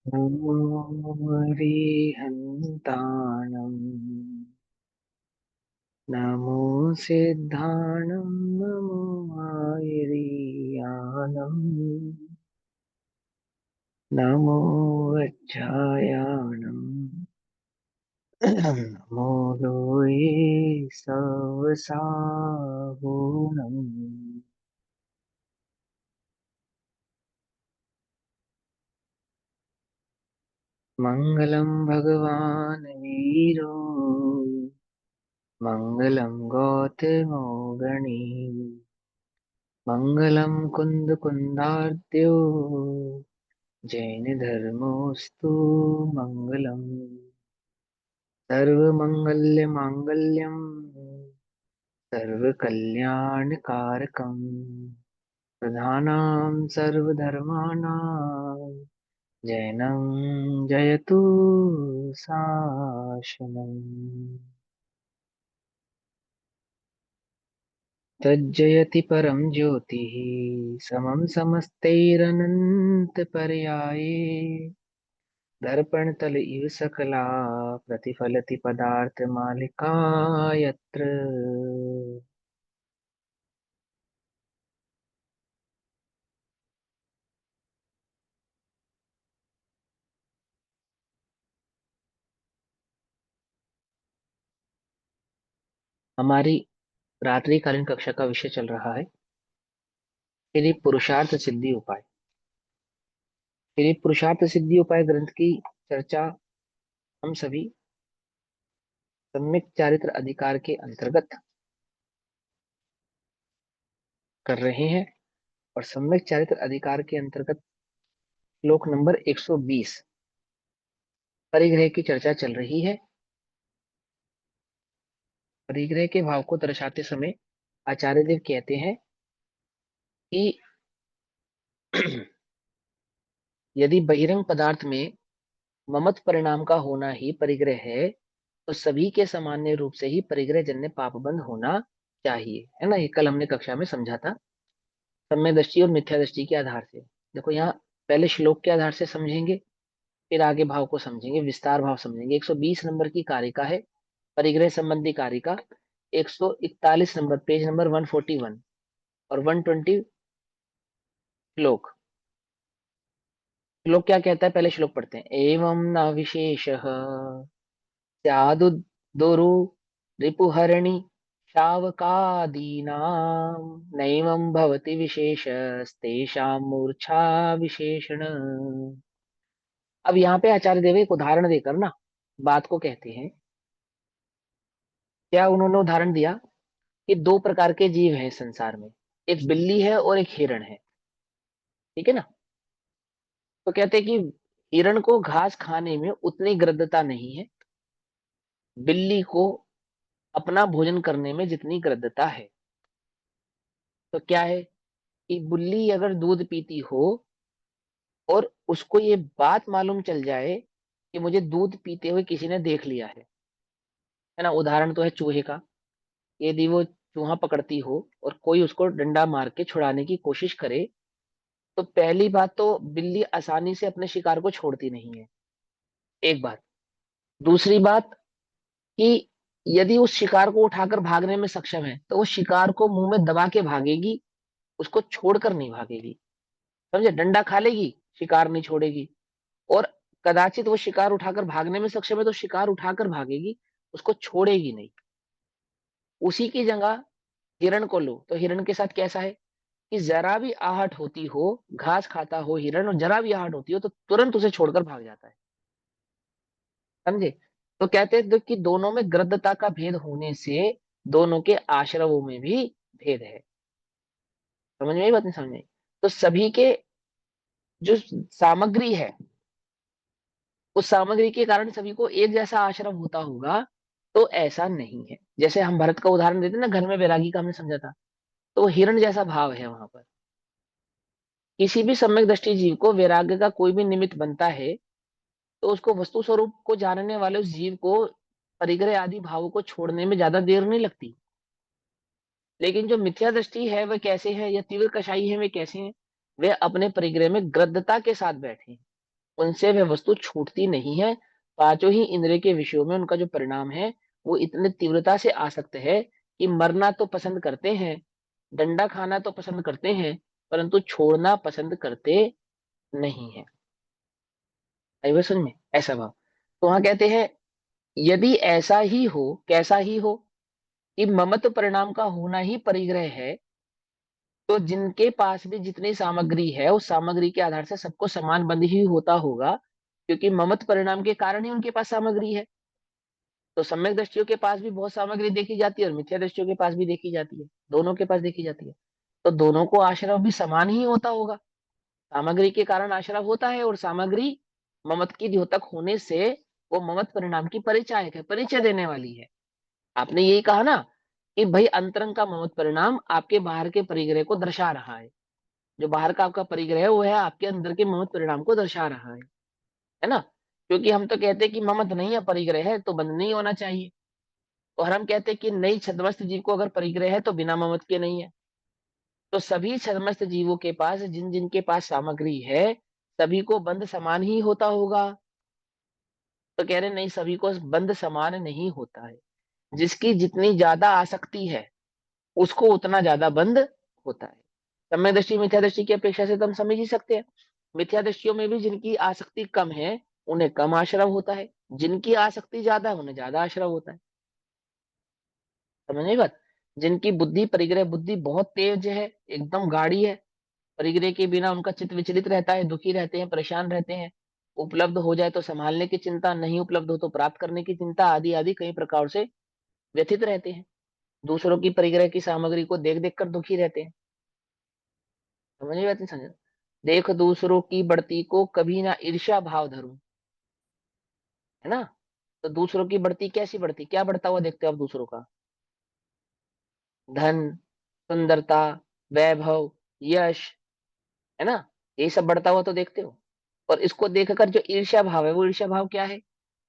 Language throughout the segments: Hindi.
नमो हरिहन्ताणम् नमो सिद्धाणं नमो आयरीयानम् नमो वज्रायाणम् नमो लोये सवसागुणम् मङ्गलं भगवान् वीरो मङ्गलं गौतमो गणी मङ्गलं कुन्दकुन्दार्द्यो जैनधर्मोऽस्तु मङ्गलम् सर्वमङ्गल्यमाङ्गल्यं सर्वकल्याणकारकम् प्रधानां सर्वधर्माणां जैनं जयतु शासनम् तज्जयति परं ज्योतिः समं समस्तैरनन्तपर्याये दर्पणतल इव सकला प्रतिफलति पदार्थमालिका यत्र। हमारी रात्रिकालीन कक्षा का विषय चल रहा है श्री पुरुषार्थ सिद्धि उपाय। श्री पुरुषार्थ सिद्धि उपाय ग्रंथ की चर्चा हम सभी सम्यक चारित्र अधिकार के अंतर्गत कर रहे हैं और सम्यक चारित्र अधिकार के अंतर्गत श्लोक नंबर 120 परिग्रह की चर्चा चल रही है। परिग्रह के भाव को दर्शाते समय आचार्य देव कहते हैं कि यदि बहिरंग पदार्थ में ममत परिणाम का होना ही परिग्रह है तो सभी के सामान्य रूप से ही परिग्रह जन्य पापबंध होना चाहिए, है ना। ये कल हमने कक्षा में समझा था सम्यक दृष्टि और मिथ्या दृष्टि के आधार से। देखो यहाँ पहले श्लोक के आधार से समझेंगे, फिर आगे भाव को समझेंगे, विस्तार भाव समझेंगे। 120 नंबर की कारिका है परिग्रह संबंधी कारिका। 141 नंबर पेज नंबर 141 और 120 श्लोक। श्लोक क्या कहता है पहले श्लोक पढ़ते हैं। एवं न विशेष स्यादुदुरु रिपुहरणि शावकादीनां नैवं भवति विशेषस्तेषां मूर्छा विशेषण। अब यहाँ पे आचार्य देव एक उदाहरण देकर ना बात को कहते हैं। क्या उन्होंने उदाहरण दिया कि दो प्रकार के जीव हैं संसार में, एक बिल्ली है और एक हिरण है, ठीक है ना। तो कहते हैं कि हिरण को घास खाने में उतनी गृद्धता नहीं है, बिल्ली को अपना भोजन करने में जितनी गृद्धता है। तो क्या है कि बिल्ली अगर दूध पीती हो और उसको ये बात मालूम चल जाए कि मुझे दूध पीते हुए किसी ने देख लिया है ना। उदाहरण तो है चूहे का। यदि वो चूहा पकड़ती हो और कोई उसको डंडा मार के छुड़ाने की कोशिश करे तो पहली बात तो बिल्ली आसानी से अपने शिकार को छोड़ती नहीं है, एक बात। दूसरी बात कि यदि उस शिकार को उठाकर भागने में सक्षम है तो वो शिकार को मुंह में दबा के भागेगी, उसको छोड़कर नहीं भागेगी। समझे, डंडा खा लेगी, शिकार नहीं छोड़ेगी। और कदाचित वो शिकार उठाकर भागने में सक्षम है तो शिकार उठाकर भागेगी, उसको छोड़ेगी नहीं। उसी की जगह हिरण को लो तो हिरण के साथ कैसा है कि जरा भी आहट होती हो, घास खाता हो हिरण और जरा भी आहट होती हो तो तुरंत उसे छोड़कर भाग जाता है। समझे। तो कहते हैं कि दोनों में गृद्धता का भेद होने से दोनों के आश्रवों में भी भेद है। समझ में आई बात, नहीं समझ में आई? तो सभी के जो सामग्री है उस सामग्री के कारण सभी को एक जैसा आश्रम होता होगा, तो ऐसा नहीं है। जैसे हम भरत का उदाहरण देते ना, घर में वैरागी का हमने समझा था, तो वो हिरण जैसा भाव है वहां पर। किसी भी सम्यक दृष्टि जीव को वैराग्य का कोई भी निमित्त बनता है तो उसको वस्तु स्वरूप को जानने वाले उस जीव को परिग्रह आदि भावों को छोड़ने में ज्यादा देर नहीं लगती। लेकिन जो मिथ्या दृष्टि है वह कैसे है, या तीव्र कषाई है वे कैसे हैं, वे अपने परिग्रह में गृद्धता के साथ बैठे हैं। उनसे वह वस्तु छूटती नहीं है। पांचों ही इंद्रिय के विषयों में उनका जो परिणाम है वो इतने तीव्रता से आसक्त है कि मरना तो पसंद करते हैं, डंडा खाना तो पसंद करते हैं, परंतु छोड़ना पसंद करते नहीं है। आई बात समझ में? ऐसा भाव। तो वहां कहते हैं यदि ऐसा ही हो, कैसा ही हो, कि ममत्व परिणाम का होना ही परिग्रह है, तो जिनके पास भी जितनी सामग्री है उस सामग्री के आधार से सबको समान बंध ही होता होगा, क्योंकि ममत्व परिणाम के कारण ही उनके पास सामग्री है। तो सम्यक दृष्टियों के पास भी बहुत सामग्री देखी जाती है और मिथ्या दृष्टियों के पास भी देखी जाती है, दोनों के पास देखी जाती है। तो दोनों को आश्रव भी समान ही होता होगा। सामग्री के कारण आश्रव होता है और सामग्री ममत की द्योतक होने से वो ममत परिणाम की परिचायक है, परिचय देने वाली है। आपने यही कहा ना कि भाई अंतरंग का ममत परिणाम आपके बाहर के परिग्रह को दर्शा रहा है। जो बाहर का आपका परिग्रह है वो है आपके अंदर के ममत परिणाम को दर्शा रहा है ना? क्योंकि हम तो कहते हैं कि ममत नहीं है, परिग्रह है, तो बंध नहीं होना चाहिए। और हम कहते हैं कि नहीं, छद्मस्त जीव को अगर परिग्रह है तो बिना ममत के नहीं है। तो सभी छद्मस्त जीवों के पास जिन जिन के पास सामग्री है सभी को बंध समान ही होता होगा। तो कह रहे नहीं, सभी को बंध समान नहीं होता है। जिसकी जितनी ज्यादा आसक्ति है उसको उतना ज्यादा बंध होता है। समय दृष्टि मिथ्या दृष्टि की अपेक्षा से तो हम समझ ही सकते हैं। मिथ्या दृष्टियों में भी जिनकी आसक्ति कम है उन्हें कम आश्रव होता है, जिनकी आसक्ति ज्यादा है उन्हें ज्यादा आश्रव होता है। समझ नहीं बात? जिनकी बुद्धि परिग्रह बुद्धि बहुत तेज है, एकदम गाड़ी है, परिग्रह के बिना उनका चित्त विचलित रहता है, दुखी रहते हैं, परेशान रहते हैं। उपलब्ध हो जाए तो संभालने की चिंता, नहीं उपलब्ध हो तो प्राप्त करने की चिंता, आदि आदि कई प्रकार से व्यथित रहते हैं। दूसरों की परिग्रह की सामग्री को देख देख कर दुखी रहते हैं। समझ नहीं बात? नहीं समझ? देख दूसरों की बढ़ती को कभी ना ईर्ष्या भाव धरूं, है ना? तो दूसरों की बढ़ती कैसी बढ़ती, क्या बढ़ता हुआ देखते हो आप दूसरों का? धन, सुंदरता, वैभव, यश, है ना? ये सब बढ़ता हुआ तो देखते हो। और इसको देखकर जो ईर्ष्या भाव है वो ईर्ष्या भाव क्या है?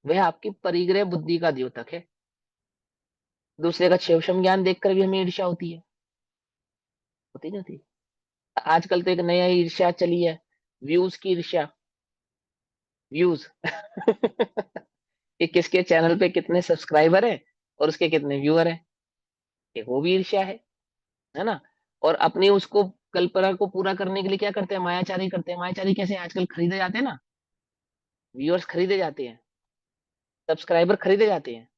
वह आपकी परिग्रह बुद्धि का द्योतक है। दूसरे का क्षेमशम ज्ञान देखकर भी हमें ईर्ष्या होती है, होती नहीं होती? आजकल तो एक नया ईर्ष्या चली है, व्यूज की ईर्ष्या। व्यूज कि किसके चैनल पे कितने सब्सक्राइबर है और उसके कितने व्यूअर है, एक वो भी ईर्ष्या है ना? और अपनी उसको कल्पना को पूरा करने के लिए क्या करते हैं? मायाचारी करते हैं। मायाचारी कैसे? आजकल खरीदे जाते हैं ना, व्यूअर्स खरीदे जाते हैं, सब्सक्राइबर खरीदे जाते हैं।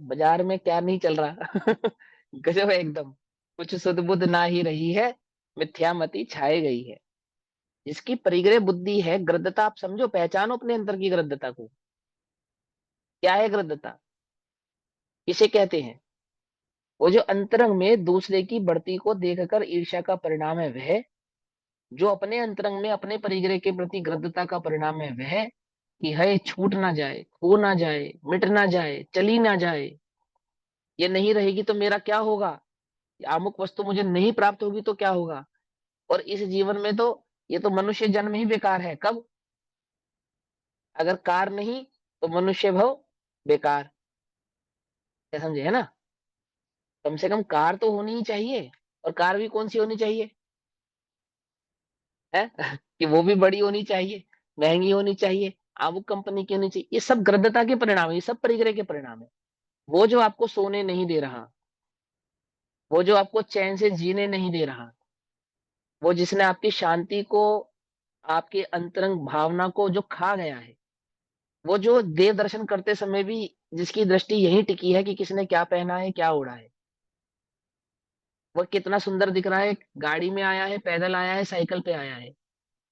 बाजार में क्या नहीं चल रहा गजब है एकदम। कुछ सुध बुध ना ही रही है, मिथ्यामति छाए गई है। जिसकी परिग्रह बुद्धि है, गृद्धता आप समझो, पहचानो अपने अंदर की गृद्धता को। क्या है गृद्धता? किसे कहते हैं? वो जो अंतरंग में दूसरे की बढ़ती को देखकर ईर्ष्या का परिणाम है वह, जो अपने अंतरंग में अपने परिग्रह के प्रति गृद्धता का परिणाम है वह, कि है छूट ना जाए, खो ना जाए, मिट ना जाए, चली ना जाए, ये नहीं रहेगी तो मेरा क्या होगा, अमुक वस्तु मुझे नहीं प्राप्त होगी तो क्या होगा। और इस जीवन में तो ये तो मनुष्य जन्म ही बेकार है। कब? अगर कार नहीं तो मनुष्य भव बेकार। क्या समझे? है ना? कम से कम कार तो होनी ही चाहिए। और कार भी कौन सी होनी चाहिए? है कि वो भी बड़ी होनी चाहिए, महंगी होनी चाहिए, आमुक कंपनी की होनी चाहिए। ये सब गृद्धता के परिणाम है, ये सब परिग्रह के परिणाम है। वो जो आपको सोने नहीं दे रहा, वो जो आपको चैन से जीने नहीं दे रहा, वो जिसने आपकी शांति को, आपके अंतरंग भावना को जो खा गया है, वो जो देव दर्शन करते समय भी जिसकी दृष्टि यही टिकी है कि किसने क्या पहना है, क्या ओढ़ा है, वह कितना सुंदर दिख रहा है, गाड़ी में आया है, पैदल आया है, साइकिल पे आया है,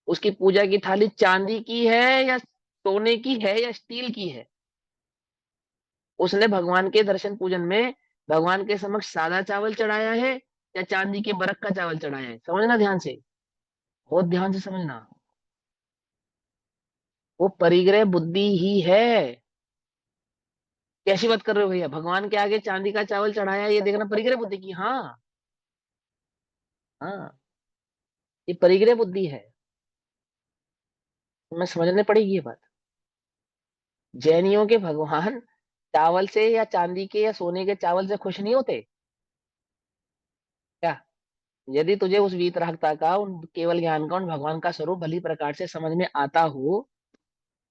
उसकी पूजा की थाली चांदी की है या सोने की है या स्टील की है, उसने भगवान के दर्शन पूजन में भगवान के समक्ष सादा चावल चढ़ाया है या चांदी के बरक का चावल चढ़ाया है। समझना ध्यान से, बहुत ध्यान से समझना। वो परिग्रह बुद्धि ही है। कैसी बात कर रहे हो भैया, भगवान के आगे चांदी का चावल चढ़ाया है, ये देखना परिग्रह बुद्धि की। हाँ, हाँ, ये परिग्रह बुद्धि है। तुम्हें समझने पड़ेगी ये बात। जैनियों के भगवान चावल से या चांदी के या सोने के चावल से खुश नहीं होते क्या? यदि तुझे उस वीतरागता का, उन केवल ज्ञान का, उन भगवान का स्वरूप भली प्रकार से समझ में आता हो,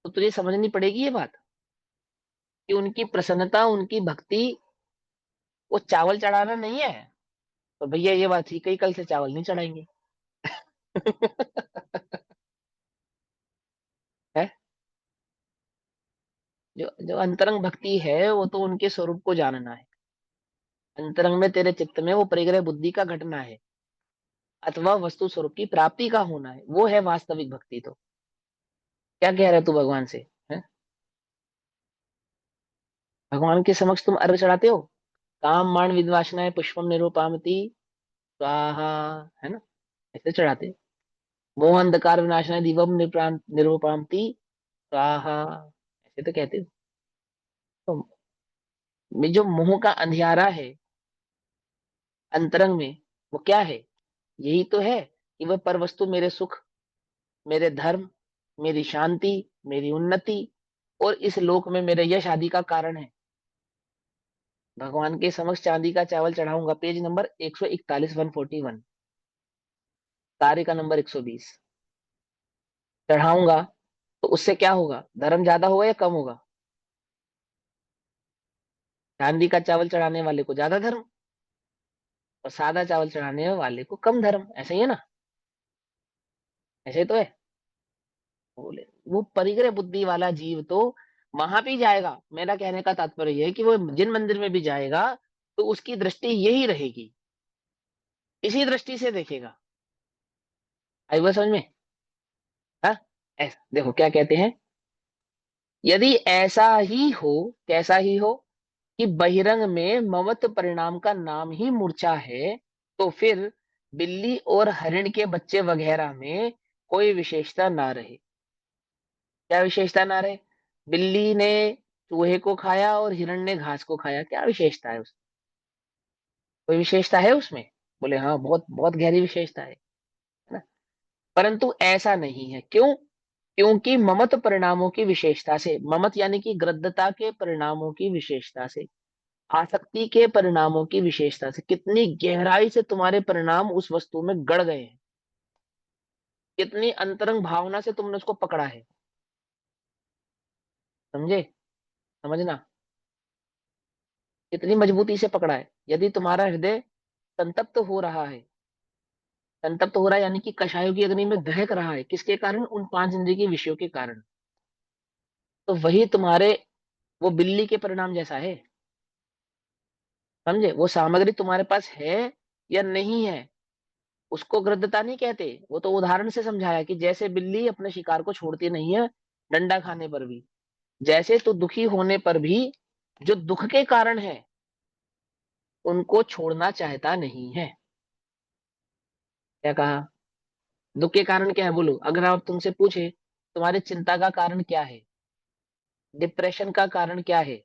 तो तुझे समझनी पड़ेगी ये बात कि उनकी प्रसन्नता, उनकी भक्ति वो चावल चढ़ाना नहीं है। तो भैया ये बात ठीक है, कल से चावल नहीं चढ़ाएंगे। है। जो जो अंतरंग भक्ति है वो तो उनके स्वरूप को जानना है। अंतरंग में तेरे चित्त में वो परिग्रह बुद्धि का घटना है, अथवा वस्तु स्वरूप की प्राप्ति का होना है, वो है वास्तविक भक्ति। तो क्या कह रहे तू भगवान से? है। भगवान के समक्ष तुम अर्घ चढ़ाते हो, काम मान विद्वासनाएं पुष्पम निरूपामति स्वाहा, है ना? ऐसे चढ़ाते। मोह अंधकार विनाशनाय दीपम निरूपामति स्वाहा, ऐसे तो कहते हो। तो में जो मोह का अंधियारा है अंतरंग में, वो क्या है? यही तो है कि वह पर वस्तु मेरे सुख, मेरे धर्म, मेरी शांति, मेरी उन्नति और इस लोक में मेरे यश आदि का कारण है। भगवान के समक्ष चांदी का चावल चढ़ाऊंगा, पेज नंबर 141, 141, कार्य का नंबर 120। चढ़ाऊंगा तो उससे क्या होगा? धर्म ज्यादा होगा या कम होगा? चांदी का चावल चढ़ाने वाले को ज्यादा धर्म, और सादा चावल चढ़ाने वाले को कम धर्म, ऐसा ही है ना? ऐसे तो है। बोले वो परिग्रह बुद्धि वाला जीव तो वहां भी जाएगा। मेरा कहने का तात्पर्य यह है कि वो जिन मंदिर में भी जाएगा तो उसकी दृष्टि यही रहेगी, इसी दृष्टि से देखेगा। आई बात समझ में? हाँ। ऐसा देखो क्या कहते हैं, यदि ऐसा ही हो, कैसा ही हो, कि बहिरंग में ममत परिणाम का नाम ही मूर्छा है, तो फिर बिल्ली और हरिण के बच्चे वगैरह में कोई विशेषता ना रहे। क्या विशेषता ना रहे? बिल्ली ने चूहे को खाया और हिरण ने घास को खाया, क्या विशेषता है उसमें? कोई विशेषता है उसमें? बोले हाँ, बहुत बहुत गहरी विशेषता है ना? परंतु ऐसा नहीं है, क्यों? क्योंकि ममत परिणामों की विशेषता से, ममत यानी कि ग्रद्धता के परिणामों की विशेषता से, आसक्ति के परिणामों की विशेषता से, कितनी गहराई से तुम्हारे परिणाम उस वस्तु में गड़ गए हैं, कितनी अंतरंग भावना से तुमने उसको पकड़ा है। समझे? समझना, कितनी मजबूती से पकड़ा है। यदि तुम्हारा हृदय संतप्त हो रहा है, संतप्त हो रहा है यानी कि कषायों की अग्नि में दहक रहा है, किसके कारण? उन पांच इंद्रिय के विषयों के कारण। तो वही तुम्हारे, वो बिल्ली के परिणाम जैसा है। समझे? वो सामग्री तुम्हारे पास है या नहीं है, उसको गृद्धता नहीं कहते। वो तो उदाहरण से समझाया कि जैसे बिल्ली अपने शिकार को छोड़ती नहीं है डंडा खाने पर भी, जैसे तो दुखी होने पर भी जो दुख के कारण है उनको छोड़ना चाहता नहीं है। क्या कहा? दुख के कारण क्या है बोलो? अगर आप तुमसे पूछे तुम्हारी चिंता का कारण क्या है, डिप्रेशन का कारण क्या है,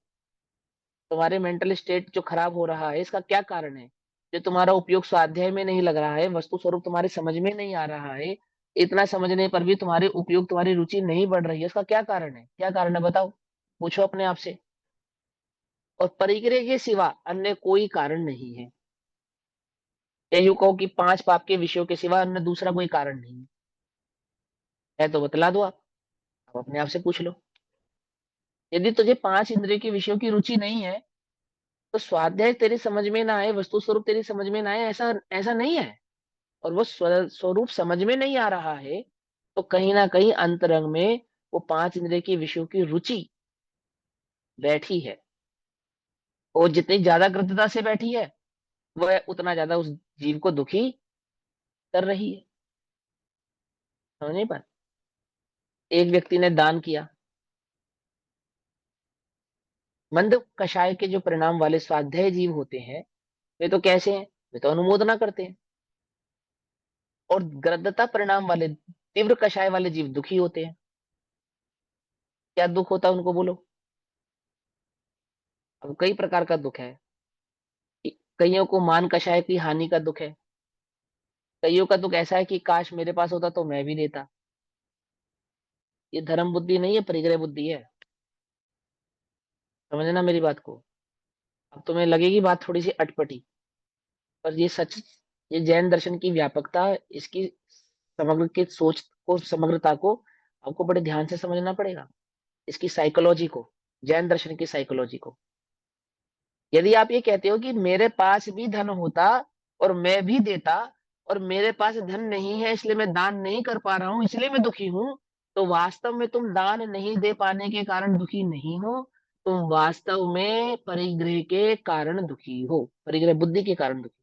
तुम्हारे मेंटल स्टेट जो खराब हो रहा है इसका क्या कारण है, जो तुम्हारा उपयोग स्वाध्याय में नहीं लग रहा है, वस्तु स्वरूप तुम्हारे समझ में नहीं आ रहा है, इतना समझने पर भी तुम्हारे उपयोग, तुम्हारी रुचि नहीं बढ़ रही है, इसका क्या कारण है? क्या कारण है बताओ? पूछो अपने आप से। और परिग्रह के सिवा अन्य कोई कारण नहीं है। या यूं कहो कि पांच पाप के विषयों के सिवा अन्य दूसरा कोई कारण नहीं है तो बतला दो आप। आप अपने आप से पूछ लो। यदि तुझे पांच इंद्रियों के विषयों की रुचि नहीं है तो स्वाध्याय तेरी समझ में ना आए, वस्तु स्वरूप तेरी समझ में ना आए, ऐसा ऐसा नहीं है। और वो स्वरूप समझ में नहीं आ रहा है तो कहीं ना कहीं अंतरंग में वो पांच इंद्रिय के विषयों की रुचि बैठी है। और जितनी ज्यादा गृद्धता से बैठी है वह उतना ज्यादा उस जीव को दुखी कर रही है। समझ नहीं पा? एक व्यक्ति ने दान किया, मंद कषाय के जो परिणाम वाले स्वाध्याय जीव होते हैं वे तो कैसे हैं? वे तो अनुमोदना करते हैं। और ग्रद्धता परिणाम वाले तीव्र कषाय वाले जीव दुखी होते हैं। क्या दुख होता है उनको बोलो? अब कई प्रकार का दुख है। कईयों को मान कषाय की हानि का दुख है। कईयों का दुख ऐसा है कि काश मेरे पास होता तो मैं भी देता। ये धर्म बुद्धि नहीं है, परिग्रह बुद्धि है। समझना मेरी बात को। अब तुम्हें लगेगी बात थोड़ी सी अटपटी, पर ये सच, ये जैन दर्शन की व्यापकता, इसकी समग्र की सोच को, समग्रता को आपको बड़े ध्यान से समझना पड़ेगा। इसकी साइकोलॉजी को, जैन दर्शन की साइकोलॉजी को। यदि आप ये कहते हो कि मेरे पास भी धन होता और मैं भी देता, और मेरे पास धन नहीं है इसलिए मैं दान नहीं कर पा रहा हूं इसलिए मैं दुखी हूं, तो वास्तव में तुम दान नहीं दे पाने के कारण दुखी नहीं हो, तुम वास्तव में परिग्रह के कारण दुखी हो, परिग्रह बुद्धि के कारण दुखी।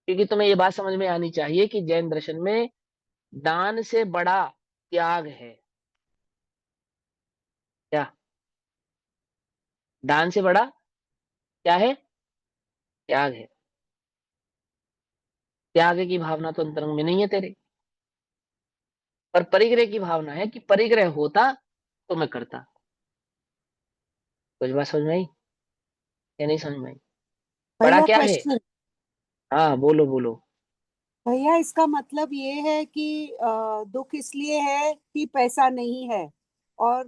क्योंकि तुम्हें ये बात समझ में आनी चाहिए कि जैन दर्शन में दान से बड़ा त्याग है। क्या? दान से बड़ा क्या है? त्याग है। त्याग की भावना तो अंतरंग में नहीं है तेरे, पर परिग्रह की भावना है कि परिग्रह होता तो मैं करता। कुछ बात समझ में आई या नहीं समझ में आई? बड़ा भैया क्या है? क्वेश्चन। हाँ बोलो बोलो। भैया इसका मतलब ये है कि दुख इसलिए है कि पैसा नहीं है और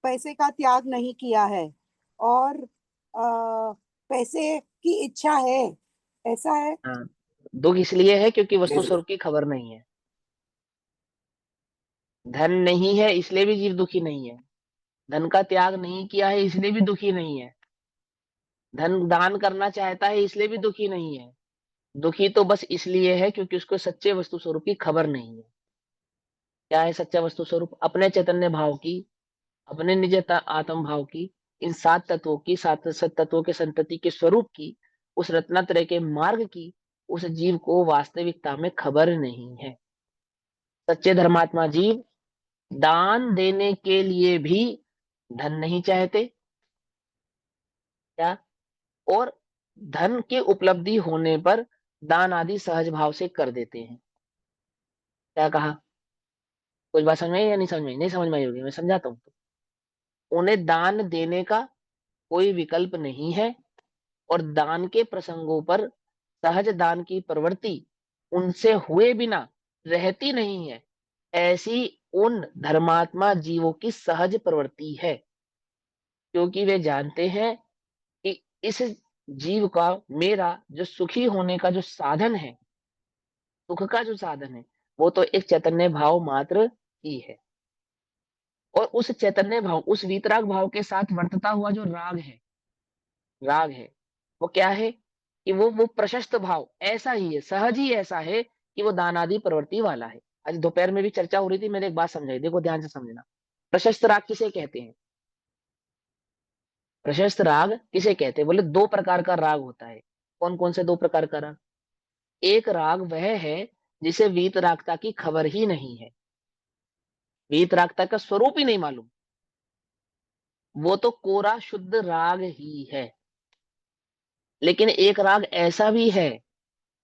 पैसे का त्याग नहीं किया है, और पैसे की इच्छा है, ऐसा है। हाँ, दुख इसलिए है क्योंकि वस्तु स्वरूप की खबर नहीं है। धन नहीं है इसलिए भी जीव दुखी नहीं है, धन का त्याग नहीं किया है इसलिए भी दुखी नहीं है, धन दान करना चाहता है इसलिए भी दुखी नहीं है। दुखी तो बस इसलिए है क्योंकि उसको सच्चे वस्तु स्वरूप की खबर नहीं है। क्या है सच्चा वस्तु स्वरूप? अपने चैतन्य भाव की, अपने निज आत्म भाव की, इन सात तत्वों की, सात सत तत्वों के संतति के स्वरूप की, उस रत्नत्रय के मार्ग की, उस जीव को वास्तविकता में खबर नहीं है। सच्चे धर्मात्मा जीव दान देने के लिए भी धन नहीं चाहते। क्या? और धन की उपलब्धि होने पर दान आदि सहज भाव से कर देते हैं। क्या कहा? कुछ बात समझ में आई या नहीं समझ में आई? नहीं समझ में आई होगी, मैं समझाता हूँ। उन्हें दान देने का कोई विकल्प नहीं है, और दान के प्रसंगों पर सहज दान की प्रवृत्ति उनसे हुए बिना रहती नहीं है, ऐसी उन धर्मात्मा जीवों की सहज प्रवृत्ति है। क्योंकि वे जानते हैं कि इस जीव का, मेरा जो सुखी होने का जो साधन है, सुख का जो साधन है, वो तो एक चैतन्य भाव मात्र ही है। और उस चैतन्य भाव, उस वीतराग भाव के साथ वर्तता हुआ जो राग है, राग है, वो क्या है? कि वो प्रशस्त भाव ऐसा ही है, सहज ही ऐसा है कि वो दानादि प्रवृत्ति वाला है। आज दोपहर में भी चर्चा हो रही थी, मैंने एक बात समझाई, देखो ध्यान से समझना। प्रशस्त राग किसे कहते हैं? प्रशस्त राग किसे कहते हैं? बोले दो प्रकार का राग होता है। कौन कौन से दो प्रकार का राग? एक राग वह है जिसे वीतरागता की खबर ही नहीं है, वीतरागता का स्वरूप ही नहीं मालूम, वो तो कोरा शुद्ध राग ही है। लेकिन एक राग ऐसा भी है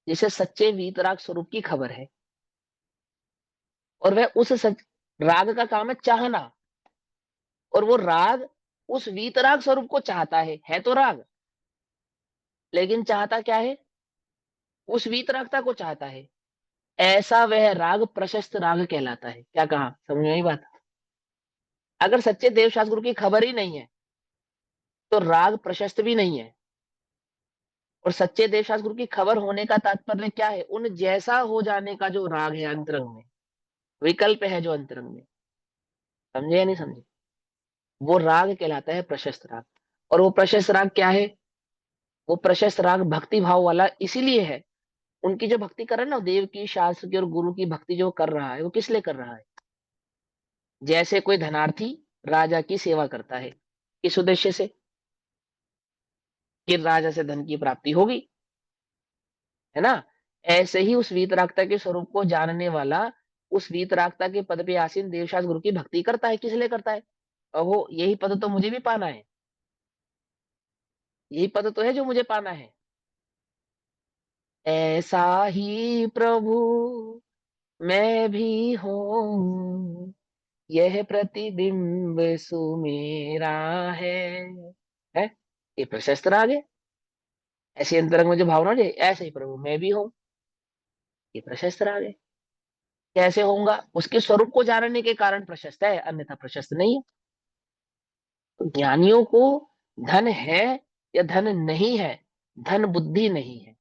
जिसे सच्चे वीतराग स्वरूप की खबर है, और वह उस राग का काम है चाहना, और वो राग उस वीतराग स्वरूप को चाहता है तो राग, लेकिन चाहता क्या है? उस वीतरागता को चाहता है। ऐसा वह राग प्रशस्त राग कहलाता है। क्या कहा? समझ में आई बात? अगर सच्चे देवशास्त्र गुरु की खबर ही नहीं है तो राग प्रशस्त भी नहीं है। और सच्चे देवशास्त्र गुरु की खबर होने का तात्पर्य क्या है? उन जैसा हो जाने का जो राग है अंतरंग में, विकल्प है जो अंतरंग में, समझे या नहीं समझे? वो राग कहलाता है प्रशस्त राग। और वो प्रशस्त राग क्या है? वो प्रशस्त राग भक्ति भाव वाला इसीलिए है, उनकी जो भक्ति कर रहा है ना, देव की, शास्त्र की और गुरु की भक्ति जो कर रहा है, वो किस लिए कर रहा है? जैसे कोई धनार्थी राजा की सेवा करता है, किस उद्देश्य से? कि राजा से धन की प्राप्ति होगी, है ना? ऐसे ही उस वीतरागता के स्वरूप को जानने वाला उस वीतरागता के पद पे आसीन देवशास्त्र गुरु की भक्ति करता है। किस लिए करता है? वो यही पद तो मुझे भी पाना है, यही पद तो है जो मुझे पाना है। ऐसा ही प्रभु मैं भी हूँ, यह प्रतिबिंब सुमेरा है। ये प्रशस्त राग है। ऐसे अंतरंग में जो भावना है, ऐसे ही प्रभु मैं भी हूँ, ये प्रशस्त राग है। कैसे होगा? उसके स्वरूप को जानने के कारण प्रशस्त है, अन्यथा प्रशस्त नहीं है। तो ज्ञानियों को धन है या धन नहीं है, धन बुद्धि नहीं है।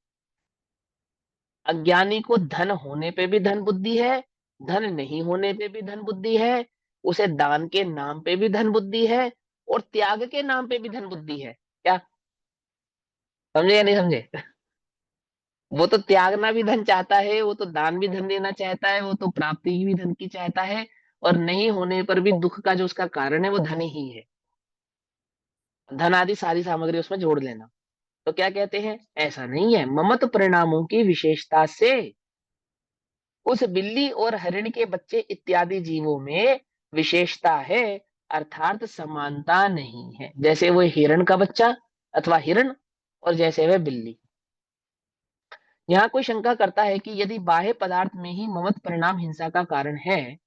अज्ञानी को धन होने पे भी धन बुद्धि है, धन नहीं होने पे भी धन बुद्धि है, उसे दान के नाम पे भी धन बुद्धि है और त्याग के नाम पे भी धन बुद्धि है। क्या समझे या नहीं समझे? वो तो त्यागना भी धन चाहता है, वो तो दान भी धन देना चाहता है, वो तो प्राप्ति भी धन की चाहता है, और नहीं होने पर भी दुख का जो उसका कारण है वो धन ही है। धन आदि सारी सामग्री उसमें जोड़ लेना। तो क्या कहते हैं, ऐसा नहीं है, ममत परिणामों की विशेषता से उस बिल्ली और हरिण के बच्चे इत्यादि जीवों में विशेषता है, अर्थात समानता नहीं है। जैसे वो हिरण का बच्चा अथवा हिरण, और जैसे वह बिल्ली। यहाँ कोई शंका करता है कि यदि बाह्य पदार्थ में ही ममत परिणाम हिंसा का कारण है,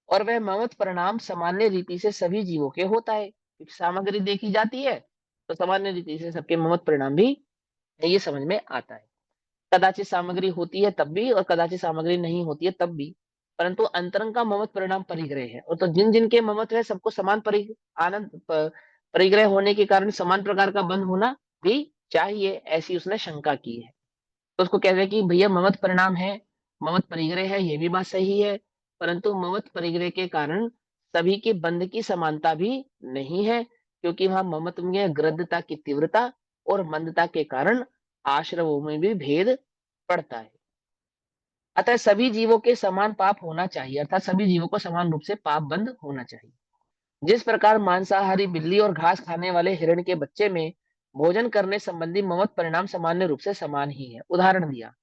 और वह ममत परिणाम सामान्य रीति से सभी जीवों के होता है, क्योंकि सामग्री देखी जाती है तो सामान्य रीति से सबके ममत परिणाम भी ये समझ में आता है। कदाचित सामग्री होती है तब भी और कदाचित सामग्री नहीं होती है तब भी, परंतु अंतरंग का ममत परिणाम परिग्रह है। और तो जिन जिन के ममत है सबको समान परिग्रह होने के कारण समान प्रकार का बंध होना भी चाहिए, ऐसी उसने शंका की है। तो उसको कहते हैं कि भैया ममत परिणाम है, ममत परिग्रह है, ये भी बात सही है, परंतु ममत परिग्रह के कारण सभी के बंध की समानता भी नहीं है, क्योंकि वहां ममत में गृद्धता की तीव्रता और मंदता के कारण आश्रवों में भी भेद पड़ता है। अतः सभी जीवों के समान पाप होना चाहिए, अर्थात सभी जीवों को समान रूप से पाप बंद होना चाहिए। जिस प्रकार मांसाहारी बिल्ली और घास खाने वाले हिरण के बच्चे में भोजन करने संबंधी ममत परिणाम सामान्य रूप से समान ही है। उदाहरण दिया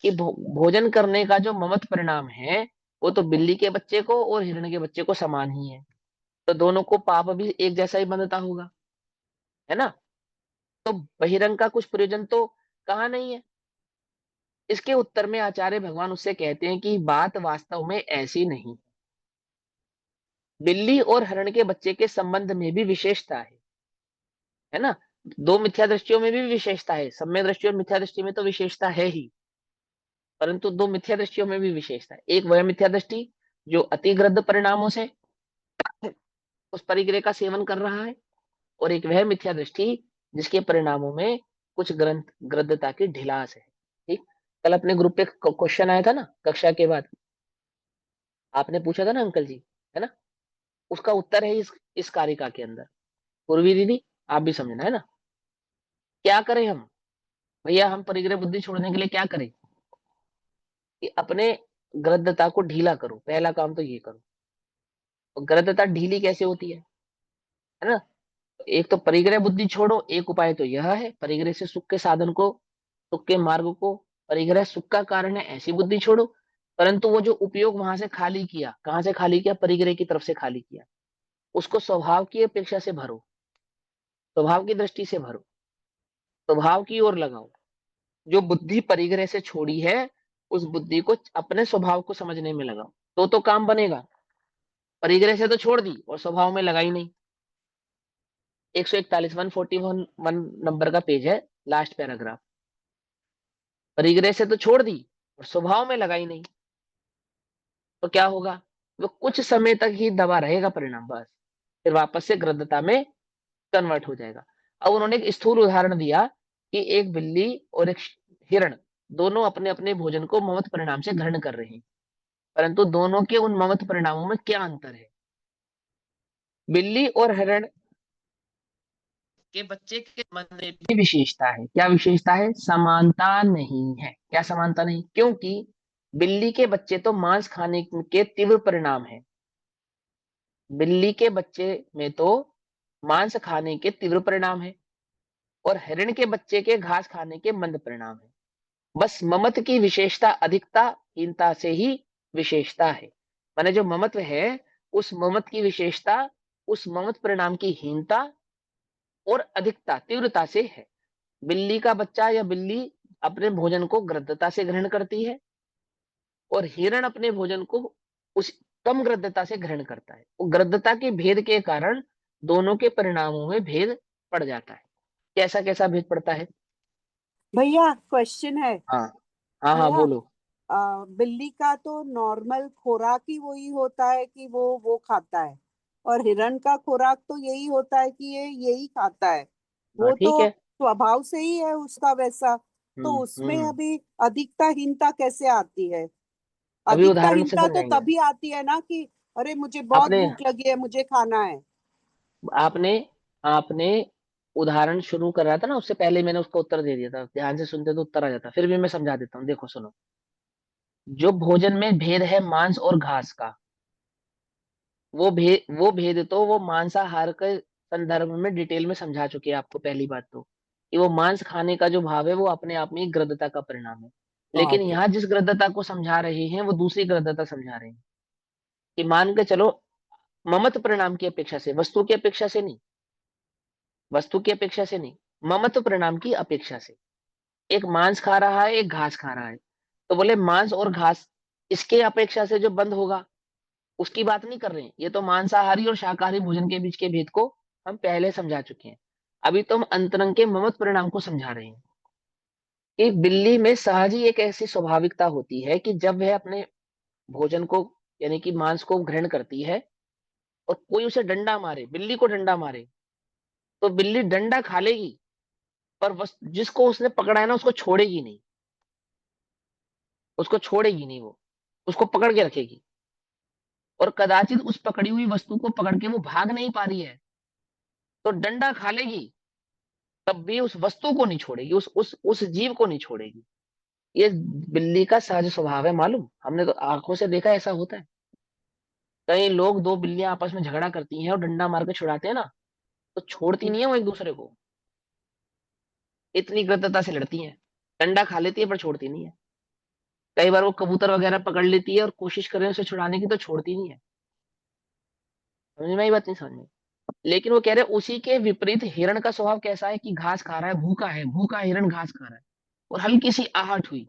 कि भोजन करने का जो ममत परिणाम है वो तो बिल्ली के बच्चे को और हिरण के बच्चे को समान ही है, तो दोनों को पाप भी एक जैसा ही बंधता होगा, है ना? तो बहिरंग का कुछ प्रयोजन तो कहा नहीं है। इसके उत्तर में आचार्य भगवान उससे कहते हैं कि बात वास्तव में ऐसी नहीं। बिल्ली और हरण के बच्चे के संबंध में भी विशेषता है ना? दो मिथ्या दृष्टियों में भी विशेषता है, सम्यक दृष्टि और मिथ्या दृष्टि में तो विशेषता है ही, परंतु दो मिथ्या दृष्टियों में भी विशेषता है। एक वह मिथ्या दृष्टि जो अतिग्रद्ध परिणामों से उस परिग्रह का सेवन कर रहा है, और एक वह मिथ्या दृष्टि जिसके परिणामों में कुछ ग्रंथ ग्रद्धता की ढिलास है। ठीक, कल अपने ग्रुप पे क्वेश्चन आया था ना कक्षा के बाद, आपने पूछा था ना अंकल जी, है ना? उसका उत्तर है इस कारिका के अंदर। पूर्वी दीदी आप भी समझना, है ना? क्या करें हम भैया, हम परिग्रह बुद्धि छोड़ने के लिए क्या करें कि अपने ग्रद्धता को ढीला करो, पहला काम तो ये करो। और ग्रद्धता ढीली कैसे होती है ना? एक तो परिग्रह बुद्धि छोड़ो, एक उपाय तो यह है परिग्रह से सुख के साधन को, सुख के मार्ग को, परिग्रह सुख का कारण है ऐसी बुद्धि छोड़ो। परंतु वो जो उपयोग वहां से खाली किया, कहां से खाली किया, परिग्रह की तरफ से खाली किया, उसको स्वभाव की अपेक्षा से भरो, स्वभाव की दृष्टि से भरो, स्वभाव की ओर लगाओ। जो बुद्धि परिग्रह से छोड़ी है उस बुद्धि को अपने स्वभाव को समझने में लगाओ, तो काम बनेगा। परिग्रह से तो छोड़ दी और स्वभाव में लगाई नहीं। 141 141 नंबर का पेज है, लास्ट पैराग्राफ। परिग्रह से तो छोड़ दी और स्वभाव में लगाई नहीं, तो क्या होगा, वो कुछ समय तक ही दबा रहेगा परिणाम, बस फिर वापस से ग्रद्धता में कन्वर्ट हो जाएगा। अब उन्होंने एक स्थूल उदाहरण दिया कि एक बिल्ली और एक हिरण दोनों अपने अपने भोजन को ममत परिणाम से ग्रहण कर रहे हैं, परंतु दोनों के उन ममत परिणामों में क्या अंतर है। बिल्ली और हिरण के बच्चे के मन में भी विशेषता है। क्या विशेषता है, समानता नहीं है। क्या समानता नहीं, क्योंकि बिल्ली के बच्चे तो मांस खाने के तीव्र परिणाम है, बिल्ली के बच्चे में तो मांस खाने के तीव्र परिणाम है, और हिरण के बच्चे के घास खाने के मंद परिणाम है। बस ममत की विशेषता अधिकता हीनता से ही विशेषता है। माने जो ममत्व है उस ममत की विशेषता उस ममत परिणाम की हीनता और अधिकता तीव्रता से है। बिल्ली का बच्चा या बिल्ली अपने भोजन को ग्रद्धता से ग्रहण करती है, और हिरण अपने भोजन को उस कम ग्रद्धता से ग्रहण करता है। वो ग्रद्धता के भेद के कारण दोनों के परिणामों में भेद पड़ जाता है। कैसा कैसा भेद पड़ता है? भैया क्वेश्चन है। हाँ हाँ हाँ, भैया बोलो। बिल्ली का तो नॉर्मल खुराक ही वही होता है कि वो खाता है, और हिरण का खुराक तो यही होता है कि ये यही खाता है। हाँ वो ठीक तो है। स्वभाव से ही है उसका वैसा। तो उसमें हम्म। अभी अधिकता हीनता कैसे आती है? अभी अधिकता उदाहरण से हीनता तो समझाएंगे। तभी आती है ना कि अरे मुझे बहुत आपने भूख लगी है, मुझे खाना है। आपने आपने उदाहरण शुरू कर रहा था ना, उससे पहले मैंने उसका उत्तर दे दिया था। ध्यान से सुनते तो उत्तर आ जाता। फिर भी मैं समझा देता हूँ, देखो सुनो। जो भोजन में भेद है मांस और घास का, वो भेद तो वो मांसाहार के संदर्भ में डिटेल में समझा चुके हैं आपको। पहली बात तो कि वो मांस खाने का जो भाव है वो अपने आप में ही गृद्धता का परिणाम है। लेकिन बाप रे। यहाँ जिस गृद्धता को समझा रहे हैं वो दूसरी गृद्धता समझा रहे हैं। कि मान के चलो, ममत्व परिणाम की अपेक्षा से, वस्तु की अपेक्षा से नहीं, वस्तु की अपेक्षा से नहीं, ममत्व परिणाम की अपेक्षा से। एक मांस खा रहा है, एक घास खा रहा है, तो बोले मांस और घास इसके अपेक्षा से जो बंद होगा उसकी बात नहीं कर रहे हैं। ये तो मांसाहारी और शाकाहारी भोजन के बीच के भेद को हम पहले समझा चुके हैं। अभी तो हम अंतरंग के ममत्व परिणाम को समझा रहे हैं। कि बिल्ली में सहज ही एक ऐसी स्वाभाविकता होती है कि जब वह अपने भोजन को, यानी कि मांस को ग्रहण करती है, और कोई उसे डंडा मारे, बिल्ली को डंडा मारे, तो बिल्ली डंडा खा लेगी, पर जिसको उसने पकड़ा है ना उसको छोड़ेगी नहीं। उसको छोड़ेगी नहीं वो, उसको पकड़ के रखेगी। और कदाचित उस पकड़ी हुई वस्तु को पकड़ के वो भाग नहीं पा रही है, तो डंडा खा लेगी, तब भी उस वस्तु को नहीं छोड़ेगी, उस जीव को नहीं छोड़ेगी। ये बिल्ली का सहज स्वभाव है। मालूम, हमने तो आंखों से देखा, ऐसा होता है। कई लोग, दो बिल्लियां आपस में झगड़ा करती हैं और डंडा मार के छुड़ाते हैं ना, तो छोड़ती नहीं है वो एक दूसरे को। इतनी कृतज्ञता से लड़ती हैं। डंडा खा लेती है पर छोड़ती नहीं है। कई बार वो कबूतर वगैरह पकड़ लेती है और कोशिश कर रहे हैं उसे छुड़ाने की, तो छोड़ती नहीं है। समझ में आई बात? नहीं समझ में? लेकिन वो कह रहे हैं उसी के विपरीत हिरण का स्वभाव कैसा है कि घास खा रहा है, भूखा है, भूखा हिरण घास खा रहा है, और हल्की सी आहट हुई,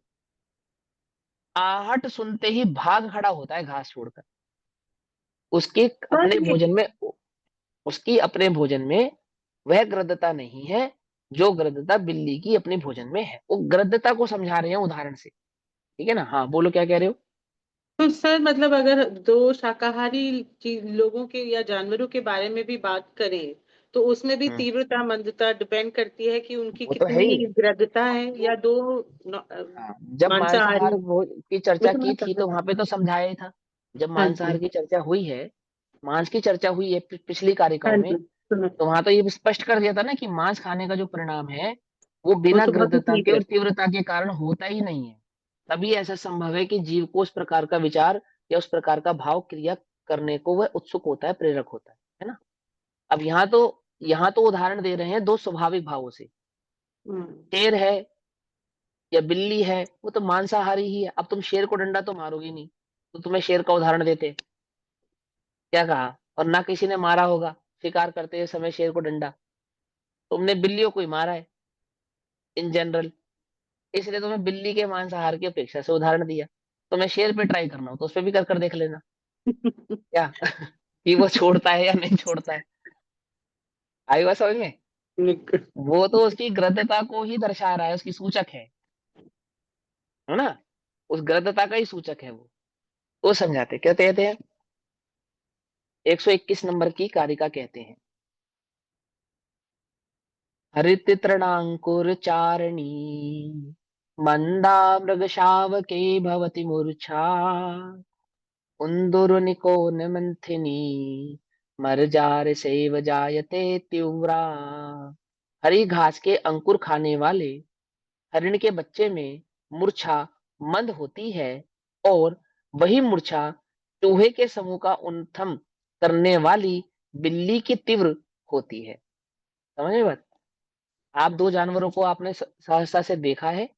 आहट सुनते ही भाग खड़ा होता है घास छोड़कर। उसके सर अपने ये भोजन में, उसकी अपने भोजन में वह गृद्धता नहीं है जो गृद्धता बिल्ली की अपने भोजन में है। वो गृद्धता को समझा रहे हैं उदाहरण से। ठीक है ना? हाँ बोलो, क्या कह रहे हो? तो सर मतलब अगर दो शाकाहारी लोगों के या जानवरों के बारे में भी बात करें तो उसमें भी हम्म, तीव्रता मंदता डिपेंड करती है कि उनकी वो तो है कितनी ही। ग्रद्धता है, या दो हाँ, जब मांसाहारी। मांसाहार की वो चर्चा तो की मैं थी तो समझ। वहां पे तो समझाया ही था। जब हाँ मांसाहार जी। की चर्चा हुई है, मांस की चर्चा हुई है पिछली हाँ कारिकाओं में, जी सुनो। तो वहां तो ये स्पष्ट कर दिया था ना कि मांस खाने का जो परिणाम है वो वो बिना तो बहुत ही गृद्धता के तीव्र और तीव्रता के कारण होता ही नहीं है। तभी ऐसा संभव है कि जीव को उस प्रकार का विचार या उस प्रकार का भाव क्रिया करने को वह उत्सुक होता है, प्रेरक होता है ना? अब यहाँ तो उदाहरण दे रहे हैं दो स्वाभाविक भावों से। है। शेर है या बिल्ली है, वो तो मांसाहारी ही है। अब तुम शेर को डंडा तो मारोगे नहीं, तो तुम्हें शेर का उदाहरण देते क्या कहा? और ना किसी ने मारा होगा शिकार करते हुए समय शेर को डंडा, तुमने बिल्लियों को ही मारा है इन जनरल। इसलिए तुम्हें बिल्ली के मांसाहार की अपेक्षा से उदाहरण दिया। तुम्हें शेर पे ट्राई करना हो तो उस पे भी कर कर देख लेना क्या कि वो छोड़ता है या नहीं छोड़ता है। आई बात समझ में? बिल्कुल। वो तो उसकी गृद्धता को ही दर्शा रहा है, उसकी सूचक है ना? उस गृद्धता का ही सूचक है वो। तो समझाते क्या कहते हैं, 121 नंबर की कारिका कहते हैं। हरित तृणांकुर चारणी मंदा मृग शावके भवति मूर्छा उन्दुरनिको न मंथिनी मरजार सेव जायते तीव्रा। हरी घास के अंकुर खाने वाले हरिण के बच्चे में मूर्छा मंद होती है, और वही मूर्छा चूहे के समूह का उन्थम करने वाली बिल्ली की तीव्र होती है। समझ में बात? आप दो जानवरों को आपने सहजता से देखा है।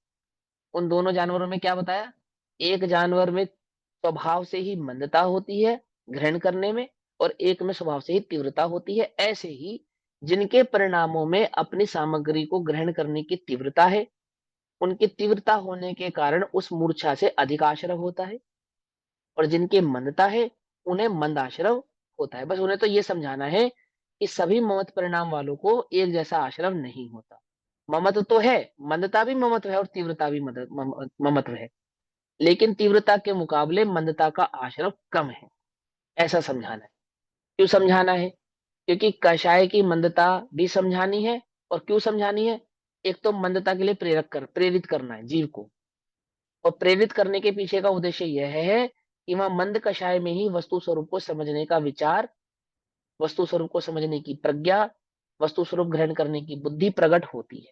उन दोनों जानवरों में क्या बताया? एक जानवर में स्वभाव से ही मंदता होती है ग्रहण करने में, और एक में स्वभाव से ही तीव्रता होती है। ऐसे ही जिनके परिणामों में अपनी सामग्री को ग्रहण करने की तीव्रता है, उनकी तीव्रता होने के कारण उस मूर्छा से अधिक आश्रव होता है, और जिनके मंदता है उन्हें मंद आश्रव होता है। बस उन्हें तो ये समझाना है कि सभी ममत परिणाम वालों को एक जैसा आश्रव नहीं होता। ममत्व तो है, मंदता भी ममत्व है और तीव्रता भी ममत्व है, लेकिन तीव्रता के मुकाबले मंदता का आश्रव कम है। ऐसा समझाना है। क्यों समझाना है? क्योंकि कषाय की मंदता भी समझानी है। और क्यों समझानी है? एक तो मंदता के लिए प्रेरित करना है जीव को, और प्रेरित करने के पीछे का उद्देश्य यह है कि वहां मंद कषाय में ही वस्तु स्वरूप को समझने का विचार, वस्तु स्वरूप को समझने की प्रज्ञा, वस्तु स्वरूप ग्रहण करने की बुद्धि प्रकट होती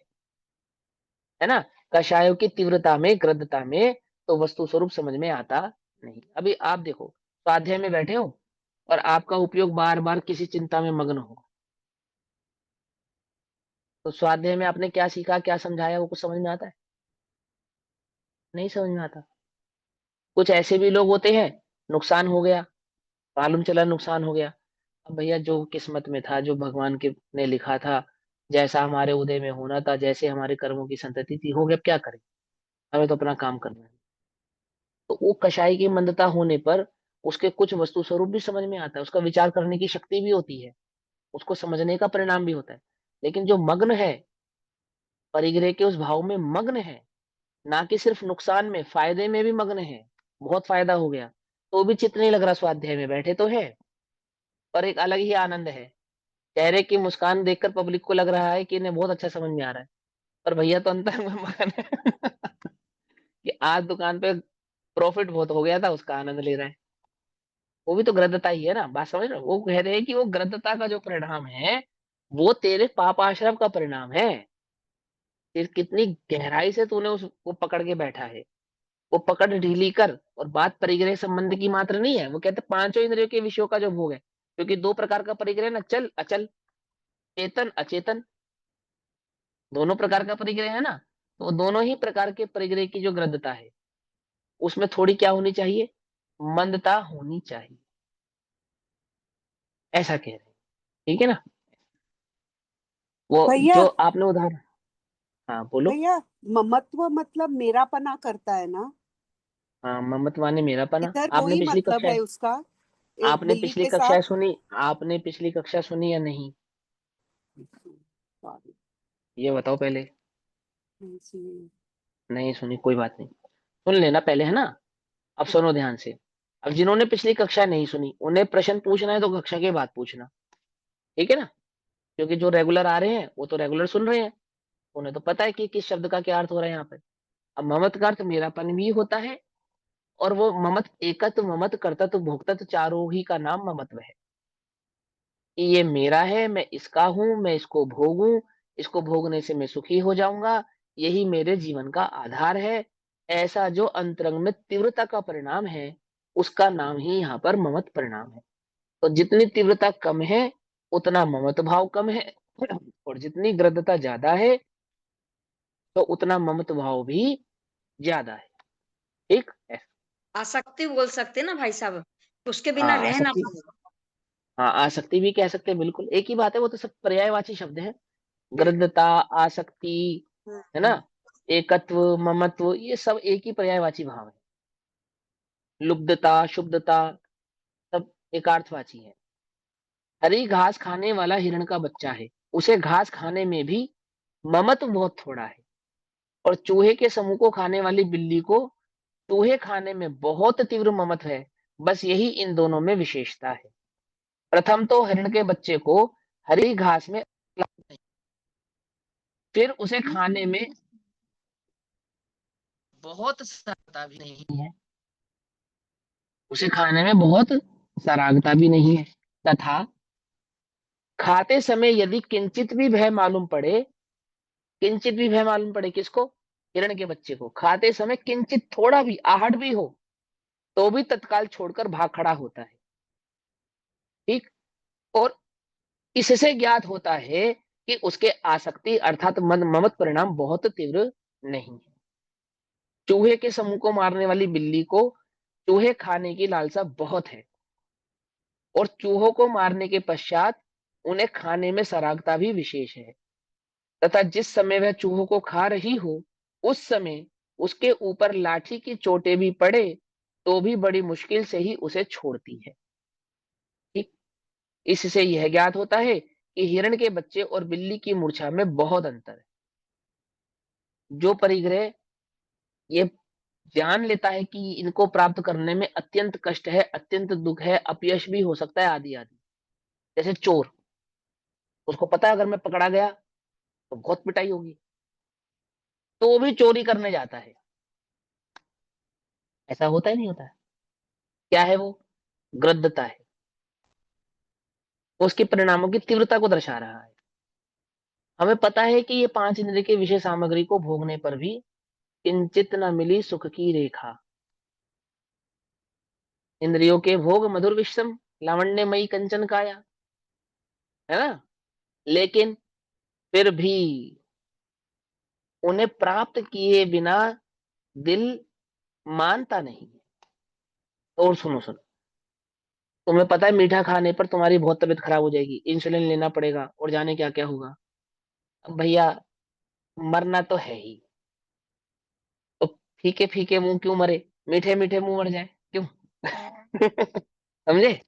है ना। कषायों की तीव्रता में, ग्रद्धता में तो वस्तु स्वरूप समझ में आता नहीं। अभी आप देखो, स्वाध्याय में बैठे हो और आपका उपयोग बार बार किसी चिंता में मग्न हो, तो स्वाध्याय में आपने क्या सीखा, क्या समझाया, वो कुछ समझ में आता है? नहीं समझ में आता। कुछ ऐसे भी लोग होते हैं, नुकसान हो गया, मालूम चला नुकसान हो गया, अब भैया जो किस्मत में था, जो भगवान के ने लिखा था, जैसा हमारे उदय में होना था, जैसे हमारे कर्मों की संतति थी, हो गया, अब क्या करें, हमें तो अपना काम करना है। तो वो कषाय की मंदता होने पर उसके कुछ वस्तु स्वरूप भी समझ में आता है, उसका विचार करने की शक्ति भी होती है, उसको समझने का परिणाम भी होता है। लेकिन जो मग्न है, परिग्रह के उस भाव में मग्न है, ना कि सिर्फ नुकसान में, फायदे में भी मग्न है, बहुत फायदा हो गया, तो भी चित्त नहीं लग रहा, स्वाध्याय में बैठे तो है, पर एक अलग ही आनंद है। चेहरे की मुस्कान देखकर पब्लिक को लग रहा है कि इन्हें बहुत अच्छा समझ में आ रहा है, पर भैया तो अंतर में मगन है कि आज दुकान पे प्रॉफिट बहुत हो गया था, उसका आनंद ले रहा है। वो भी तो ग्रद्धता ही है ना, बात समझ रहे हो? वो कह रहे हैं कि वो ग्रद्धता का जो परिणाम है, वो तेरे पाप आश्रम का परिणाम है। फिर कितनी गहराई से तूने उसको पकड़ के बैठा है, वो पकड़ ढीली कर। और बात परिग्रह संबंध की मात्र नहीं है, वो कहते पांचों इंद्रियों के विषयों का जो भोग है, क्योंकि दो प्रकार का परिग्रह ना, चल अचल, चेतन अचेतन, दोनों प्रकार का परिग्रह है ना। तो दोनों ही प्रकार के परिग्रह की जो ग्रद्धता है, उसमें थोड़ी क्या होनी चाहिए, मंदता होनी चाहिए, ऐसा कह रहे हैं। ठीक है ना। वो भैया, जो आपने उदाहरण, हाँ बोलो। भैया, ममत्व मतलब मेरापना करता है ना? हाँ, ममत्व माने मेरापना। इधर आपने वही पिछली मतलब कक्षा, है उसका, एक आपने बिल्ली पिछली के साथ। कक्षा सुनी, आपने पिछली कक्षा सुनी या नहीं, ये बताओ पहले। नहीं सुनी, कोई बात नहीं, सुन लेना पहले, है ना। अब सुनो ध्यान से। अब जिन्होंने पिछली कक्षा नहीं सुनी, उन्हें प्रश्न पूछना है तो कक्षा के बाद पूछना, ठीक है ना। क्योंकि जो रेगुलर आ रहे हैं वो तो रेगुलर सुन रहे हैं, उन्हें तो पता है कि किस शब्द का क्या अर्थ हो रहा है यहाँ पे। अब ममत का अर्थ मेरापन भी होता है, और वो ममत, एकत्व, ममत, कर्तत्व, भोक्तत्व, चारों ही का नाम ममत्व है। कि ये मेरा है, मैं इसका हूं, मैं इसको भोगूं, इसको भोगने से मैं सुखी हो जाऊंगा, यही मेरे जीवन का आधार है। ऐसा जो अंतरंग में तीव्रता का परिणाम है, उसका नाम ही यहाँ पर ममत परिणाम है। तो जितनी तीव्रता कम है, उतना ममत भाव कम है, और जितनी ग्रद्धता ज्यादा है, तो उतना ममत भाव भी ज्यादा है। ठीक है। आसक्ति बोल सकते ना भाई साहब, उसके बिना हाँ रह ना आसक्ति, पाए। हाँ आसक्ति भी कह सकते हैं, बिल्कुल एक ही बात है, वो तो सब पर्यायवाची शब्द है। ग्रद्धता, आसक्ति, है ना, एकत्व, ममत्व, ये सब एक ही पर्यायवाची भाव है। लुब्धता, शुद्धता, सब एकार्थवाची है। हरी घास खाने वाला हिरण का बच्चा है, उसे घास खाने में भी ममत्व बहुत थोड़ा है। और चूहे के समूह को खाने वाली बिल्ली को चूहे खाने में बहुत तीव्र ममत्व है। बस यही इन दोनों में विशेषता है। प्रथम तो हिरण के बच्चे को हरी घास में, फिर उसे खाने में बहुत सरलता भी नहीं है, उसे खाने में बहुत सरागता भी नहीं है। तथा खाते समय यदि किंचित भी भय मालूम पड़े, किंचित भी भय मालूम पड़े किसको, हिरण के बच्चे को, खाते समय किंचित थोड़ा भी आहट भी हो, तो भी तत्काल छोड़कर भाग खड़ा होता है। ठीक। और इससे ज्ञात होता है कि उसके आसक्ति अर्थात मन ममत परिणाम बहुत तीव्र नहीं है। चूहे के समूह को मारने वाली बिल्ली को चूहे खाने की लालसा बहुत है, और चूहों को मारने के पश्चात उन्हें खाने में सरागता भी विशेष है। तथा जिस समय वह चूहों को खा रही हो, उस समय उसके ऊपर लाठी की चोटें भी पड़े, तो भी बड़ी मुश्किल से ही उसे छोड़ती है। ठीक। इससे यह ज्ञात होता है कि हिरण के बच्चे और बिल्ली की मूर्छा में बहुत अंतर है। जो परिग्रह ये जान लेता है कि इनको प्राप्त करने में अत्यंत कष्ट है, अत्यंत दुख है, अपयश भी हो सकता है, आदि आदि, जैसे चोर, उसको पता है अगर मैं पकड़ा गया तो बहुत पिटाई होगी, तो वो भी चोरी करने जाता है। ऐसा होता ही नहीं होता है? क्या है वो? गृद्धता है। वो उसके परिणामों की तीव्रता को दर्शा रहा है। हमें पता है कि ये 5 इंद्रिय की विषय सामग्री को भोगने पर भी किंचित न मिली सुख की रेखा। इंद्रियों के भोग मधुर विषम लावण्यमयी कंचन काया, है ना? लेकिन फिर भी उन्हें प्राप्त किए बिना दिल मानता नहीं। और सुनो सुनो, तुम्हें पता है मीठा खाने पर तुम्हारी बहुत तबीयत खराब हो जाएगी, इंसुलिन लेना पड़ेगा और जाने क्या क्या होगा। अब भैया मरना तो है ही, तो फीके फीके मुंह क्यों मरे, मीठे मीठे मुंह मर जाए क्यों? समझे?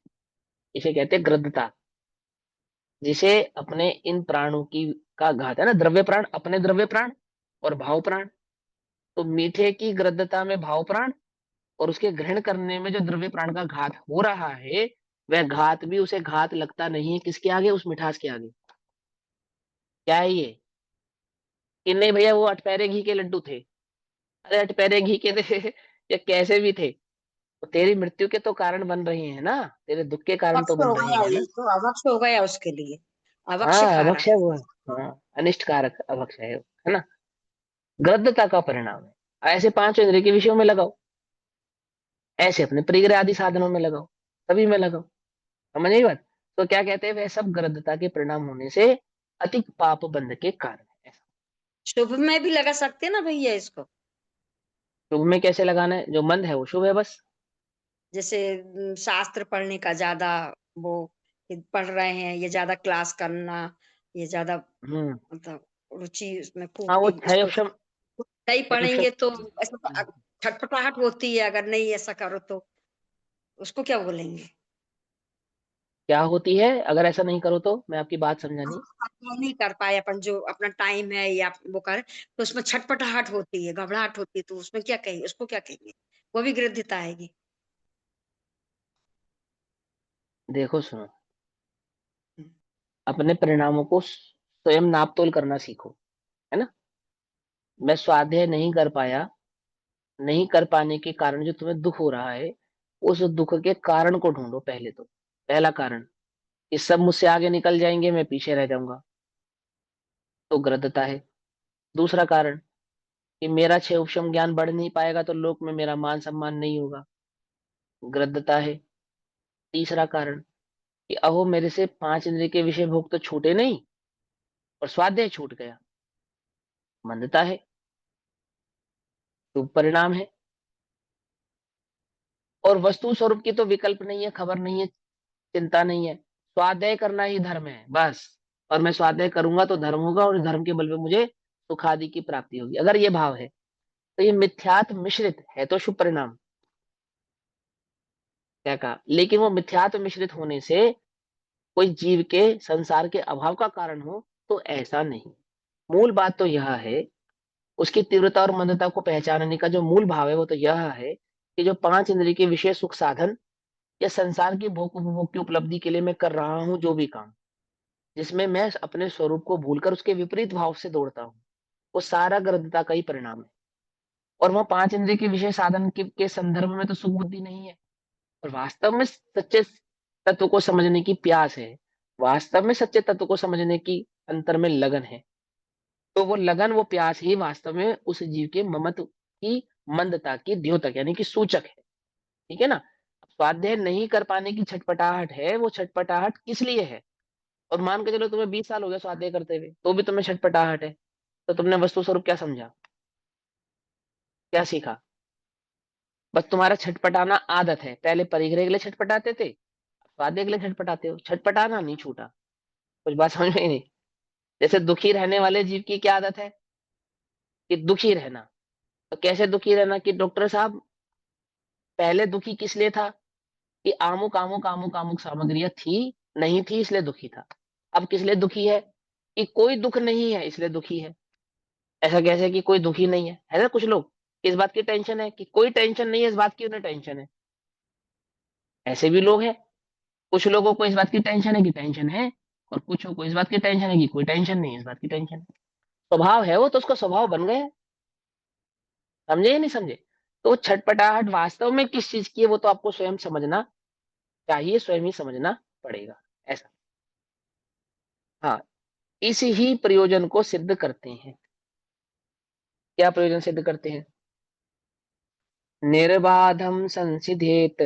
इसे कहते हैं गृद्धता, जिसे अपने इन प्राणों की का घात है ना, द्रव्य प्राण, अपने द्रव्य प्राण और भाव प्राण। तो मीठे की गृद्धता में भाव प्राण और उसके ग्रहण करने में जो द्रव्य प्राण का घात हो रहा है, वह घात भी उसे घात लगता नहीं है। किसके आगे? उस मिठास के आगे। क्या है ये? कि नहीं भैया वो अटपैरे घी के लड्डू थे। अरे अटपैरे घी के थे या कैसे भी थे, तो तेरी मृत्यु के तो कारण बन रहे हैं ना, तेरे दुख के कारण अवक्ष तो हो बन रहे गया, हैं ये ना। तो अवक्ष हो गया उसके लिए, अवक्ष हाँ खा रहा अभक्ष है वो। हाँ, अनिष्ट कारक अभक्ष है ना। गृद्धता का परिणाम है। ऐसे 5 इंद्रिय के विषयों में लगाओ, ऐसे अपने परिग्रह आदि साधनों में लगाओ, सभी में लगाओ। समझ आई बात? तो क्या कहते हैं, वह सब गृद्धता के परिणाम होने से अतिक पाप बंध के कारण है। शुभ में भी लगा सकते हैं ना भैया इसको। शुभ में कैसे लगाना है? जो मंद है वो शुभ है बस। जैसे शास्त्र पढ़ने का ज्यादा वो पढ़ रहे हैं, ये ज्यादा क्लास करना, ये ज्यादा हम्म। मतलब रुचि उसमें खूब हाँ वो छह इसको उपशम, नहीं छह उपशम। पढ़ेंगे तो ऐसा तो छटपटाहट होती है, अगर नहीं ऐसा करो तो उसको क्या बोलेंगे। क्या होती है अगर ऐसा नहीं करो? तो मैं आपकी बात समझानी। वो नहीं कर पाए अपन जो अपना टाइम है या वो कर, तो उसमें छटपटाहट होती है, घबराहट होती है, तो उसमें क्या कहेंगे, उसको क्या कहेंगे, वो भी गृध्यता आएगी। देखो सुनो, हम्म, अपने परिणामों को स्वयं नाप तोल करना सीखो, है ना। मैं स्वाध्याय नहीं कर पाया, नहीं कर पाने के कारण जो तुम्हें दुख हो रहा है, उस दुख के कारण को ढूंढो पहले। तो पहला कारण कि सब मुझसे आगे निकल जाएंगे, मैं पीछे रह जाऊंगा, तो गृद्धता है। दूसरा कारण कि मेरा छह उपशम ज्ञान बढ़ नहीं पाएगा तो लोक में मेरा मान सम्मान नहीं होगा, गृद्धता है। तीसरा कारण कि अहो मेरे से 5 इंद्रिय के विषय भोग तो छूटे नहीं और स्वाध्याय छूट गया, मंदता है। शुभ परिणाम है। और वस्तु स्वरूप की तो विकल्प नहीं है, खबर नहीं है, चिंता नहीं है। स्वाध्याय करना ही धर्म है बस, और मैं स्वाध्याय करूंगा तो धर्म होगा और इस धर्म के बल पे मुझे सुख आदि की प्राप्ति होगी। अगर ये भाव है तो ये मिथ्यात्व मिश्रित है तो शुभ परिणाम। क्या कहा? लेकिन वो मिथ्यात्व मिश्रित होने से कोई जीव के संसार के अभाव का कारण हो, तो ऐसा नहीं। मूल बात तो यह है, उसकी तीव्रता और मंदता को पहचानने का जो मूल भाव है वो तो यह है कि जो 5 इंद्रिय के विषय सुख साधन या संसार की भोग उपभोग की उपलब्धि के लिए मैं कर रहा हूं जो भी काम, जिसमें मैं अपने स्वरूप को भूलकर उसके विपरीत भाव से दौड़ता हूँ, वो सारा गर्दता का ही परिणाम है। और वह 5 इंद्रिय के विषय साधन के संदर्भ में तो सुख बुद्धि नहीं है, और वास्तव में सच्चे तत्व को समझने की प्यास है, वास्तव में सच्चे तत्व को समझने की अंतर में लगन है। तो वो लगन, वो प्यास ही वास्तव में उस जीव के ममत्व की मंदता की द्योतक यानी कि सूचक है। ठीक है ना। स्वाध्याय नहीं कर पाने की छटपटाहट है, वो छटपटाहट किस लिए है? और मान के चलो तुम्हें 20 साल हो गया स्वाध्याय करते हुए, तो भी तुम्हें छटपटाहट है, तो तुमने वस्तु स्वरूप क्या समझा, क्या सीखा? बस तुम्हारा छटपटाना आदत है। पहले परिग्रह के लिए छटपटाते थे, स्वाध्याय के लिए छटपटाते हो, छटपटाना नहीं छूटा। कुछ बात समझ में ही नहीं। जैसे दुखी रहने वाले जीव की क्या आदत है? कि दुखी रहना। तो कैसे दुखी रहना? कि डॉक्टर साहब पहले दुखी किस लिए था? कि आमुक आमुक आमुक आमुक सामग्रियां थी, नहीं थी इसलिए दुखी था। अब किस लिए दुखी है? कि कोई दुख नहीं है इसलिए दुखी है। ऐसा कैसे कि कोई दुखी नहीं है ना? कुछ लोग इस बात की टेंशन है कि कोई टेंशन नहीं है, इस बात की उन्हें टेंशन है। ऐसे भी लोग हैं। कुछ लोगों को इस बात की टेंशन है कि टेंशन है, और कुछ को इस बात की टेंशन है कि कोई टेंशन नहीं है, इस बात की टेंशन है। स्वभाव है वो, तो उसका स्वभाव बन गया। समझे या नहीं समझे? तो छटपटाहट वास्तव में किस चीज की है वो तो आपको स्वयं समझना चाहिए, स्वयं ही समझना पड़ेगा, ऐसा। हाँ, इस ही प्रयोजन को सिद्ध करते हैं। क्या प्रयोजन सिद्ध करते हैं? निर्बाधम संसिधेत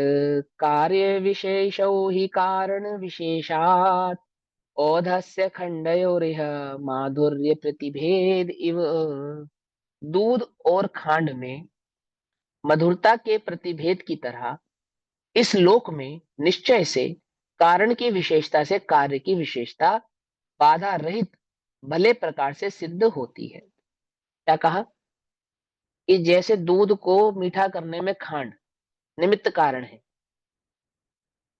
कार्य विशेषो ही कारण विशेषात् औधस्य खंडयोरिह माधुर्य प्रतिभेद इव। दूध और खांड में मधुरता के प्रतिभेद की तरह इस लोक में निश्चय से कारण की विशेषता से कार्य की विशेषता बाधा रहित भले प्रकार से सिद्ध होती है। क्या कहा? कि जैसे दूध को मीठा करने में खांड निमित्त कारण है,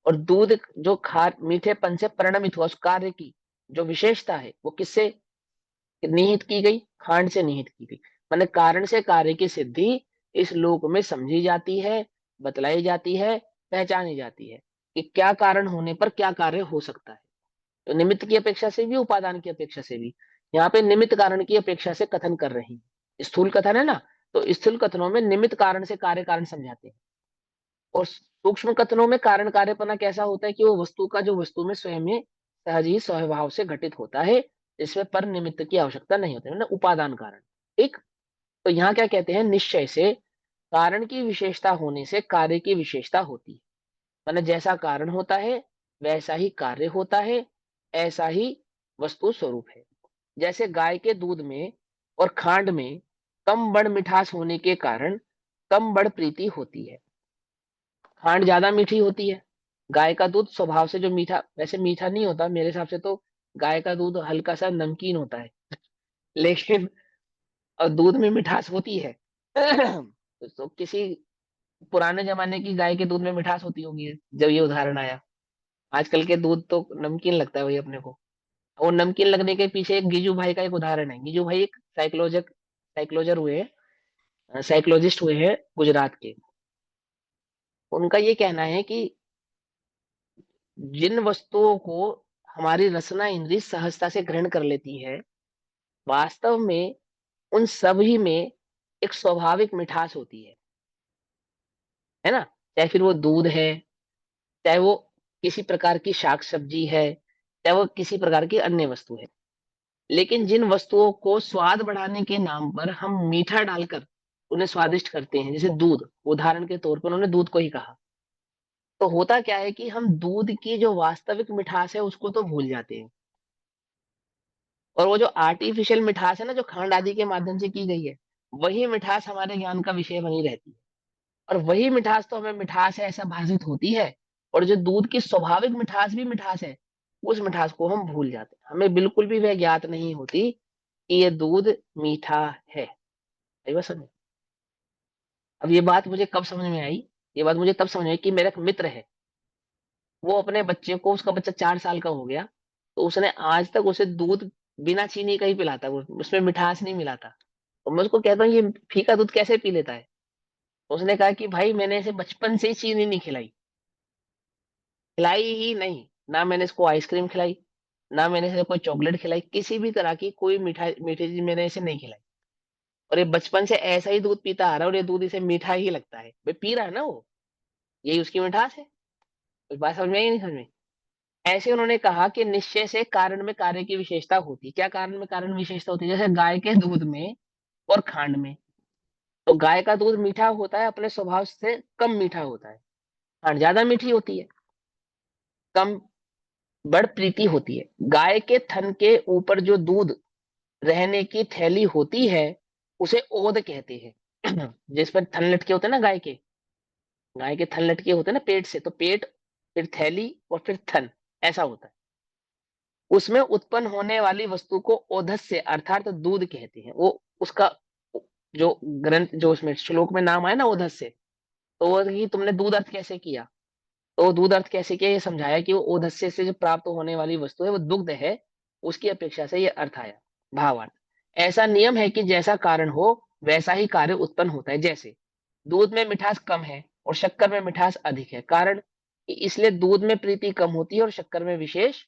और दूध जो खा मीठेपन से परिणमित हुआ, उस कार्य की जो विशेषता है वो किससे निहित की गई? खांड से निहित की गई। माने कारण से कार्य की सिद्धि इस लोक में समझी जाती है, बतलाई जाती है, पहचानी जाती है कि क्या कारण होने पर क्या कार्य हो सकता है। तो निमित्त की अपेक्षा से भी, उपादान की अपेक्षा से भी, यहाँ पे निमित्त कारण की अपेक्षा से कथन कर रही है। स्थूल कथन है ना, तो स्थूल कथनों में निमित्त कारण से कार्य कारण समझाते हैं, और सूक्ष्म कथनों में कारण कार्यपना कैसा होता है कि वो वस्तु का जो वस्तु में स्वयं में सहज ही स्वभाव से घटित होता है, जिसमें पर निमित्त की आवश्यकता नहीं होती, मतलब उपादान कारण। ठीक। तो यहाँ क्या कहते हैं? निश्चय से कारण की विशेषता होने से कार्य की विशेषता होती है। मतलब जैसा कारण होता है वैसा ही कार्य होता है, ऐसा ही वस्तु स्वरूप है। जैसे गाय के दूध में और खांड में कम बड़ मिठास होने के कारण कम बड़ प्रीति होती है। खांड ज्यादा मीठी होती है, गाय का दूध स्वभाव से जो मीठा, वैसे मीठा नहीं होता मेरे हिसाब से, तो गाय का दूध हल्का सा नमकीन होता है लेकिन और दूध में मिठास होती है तो किसी पुराने जमाने की गाय के दूध में मिठास होती होगी जब ये उदाहरण आया। आजकल के दूध तो नमकीन लगता है वही अपने को। और नमकीन लगने के पीछे एक गिजू भाई का एक उदाहरण है। गिजू भाई एक साइकोलॉजर हुए, साइकोलॉजिस्ट हुए हैं गुजरात के। उनका ये कहना है कि जिन वस्तुओं को हमारी रसना इंद्रिय सहजता से ग्रहण कर लेती है, वास्तव में उन सभी में एक स्वाभाविक मिठास होती है ना। चाहे फिर वो दूध है, चाहे वो किसी प्रकार की शाक सब्जी है, चाहे वो किसी प्रकार की अन्य वस्तु है। लेकिन जिन वस्तुओं को स्वाद बढ़ाने के नाम पर हम मीठा डालकर उन्हें स्वादिष्ट करते हैं, जैसे दूध, उदाहरण के तौर पर उन्होंने दूध को ही कहा, तो होता क्या है कि हम दूध की जो वास्तविक मिठास है उसको तो भूल जाते हैं, और वो जो आर्टिफिशियल मिठास है ना, जो खांड आदि के माध्यम से की गई है, वही मिठास हमारे ज्ञान का विषय बनी रहती है। और वही मिठास तो हमें मिठास है ऐसा भाषित होती है, और जो दूध की स्वाभाविक मिठास भी मिठास है, उस मिठास को हम भूल जाते हैं। हमें बिल्कुल भी वह ज्ञात नहीं होती कि ये दूध मीठा है। सही बात समझ? अब ये बात मुझे कब समझ में आई? ये बात मुझे तब समझ में आई कि मेरा एक मित्र है, वो अपने बच्चे को, उसका बच्चा 4 साल का हो गया, तो उसने आज तक उसे दूध बिना चीनी का ही पिलाता, वो उसमें मिठास नहीं मिलाता। और मैं उसको कहता हूँ ये फीका दूध कैसे पी लेता है? उसने कहा कि भाई मैंने इसे बचपन से ही चीनी नहीं खिलाई, खिलाई ही नहीं। ना मैंने इसको आइसक्रीम खिलाई, ना मैंने इसे कोई चॉकलेट खिलाई, किसी भी तरह की कोई मीठी चीज मैंने इसे नहीं खिलाई। और ये बचपन से ऐसा ही दूध पीता आ रहा है, और ये दूध इसे मीठा ही लगता है। भाई पी रहा है ना वो, यही उसकी मिठास है। कुछ बात समझ में आई? नहीं समझ में? ऐसे उन्होंने कहा कि निश्चय से कारण में कार्य की विशेषता होती है। क्या कारण में कारण विशेषता होती है? जैसे गाय के दूध में और खांड में, तो गाय का दूध मीठा होता है, अपने स्वभाव से कम मीठा होता है। खांड ज्यादा मीठी होती है, कम बड़ प्रीति होती है। गाय के थन के ऊपर जो दूध रहने की थैली होती है उसे ओद कहते हैं जिस पर थन लटके होते हैं ना गाय के थन लटके होते हैं ना पेट से, तो पेट, फिर थैली और फिर थन, ऐसा होता है। उसमें उत्पन्न होने वाली वस्तु को ओधस्य अर्थात दूध कहते हैं। वो उसका जो ग्रंथ, जो उसमें श्लोक में नाम आया ना ओधस्य, तो वो कि तुमने दूध अर्थ कैसे किया, तो दूध अर्थ कैसे किया ये समझाया कि वो ओधस्य से जो प्राप्त होने वाली वस्तु है वो दुग्ध है, उसकी अपेक्षा से ये अर्थ आया, भावार्थ। ऐसा नियम है कि जैसा कारण हो वैसा ही कार्य उत्पन्न होता है। जैसे दूध में मिठास कम है और शक्कर में मिठास अधिक है, कारण कि इसलिए दूध में प्रीति कम होती है और शक्कर में विशेष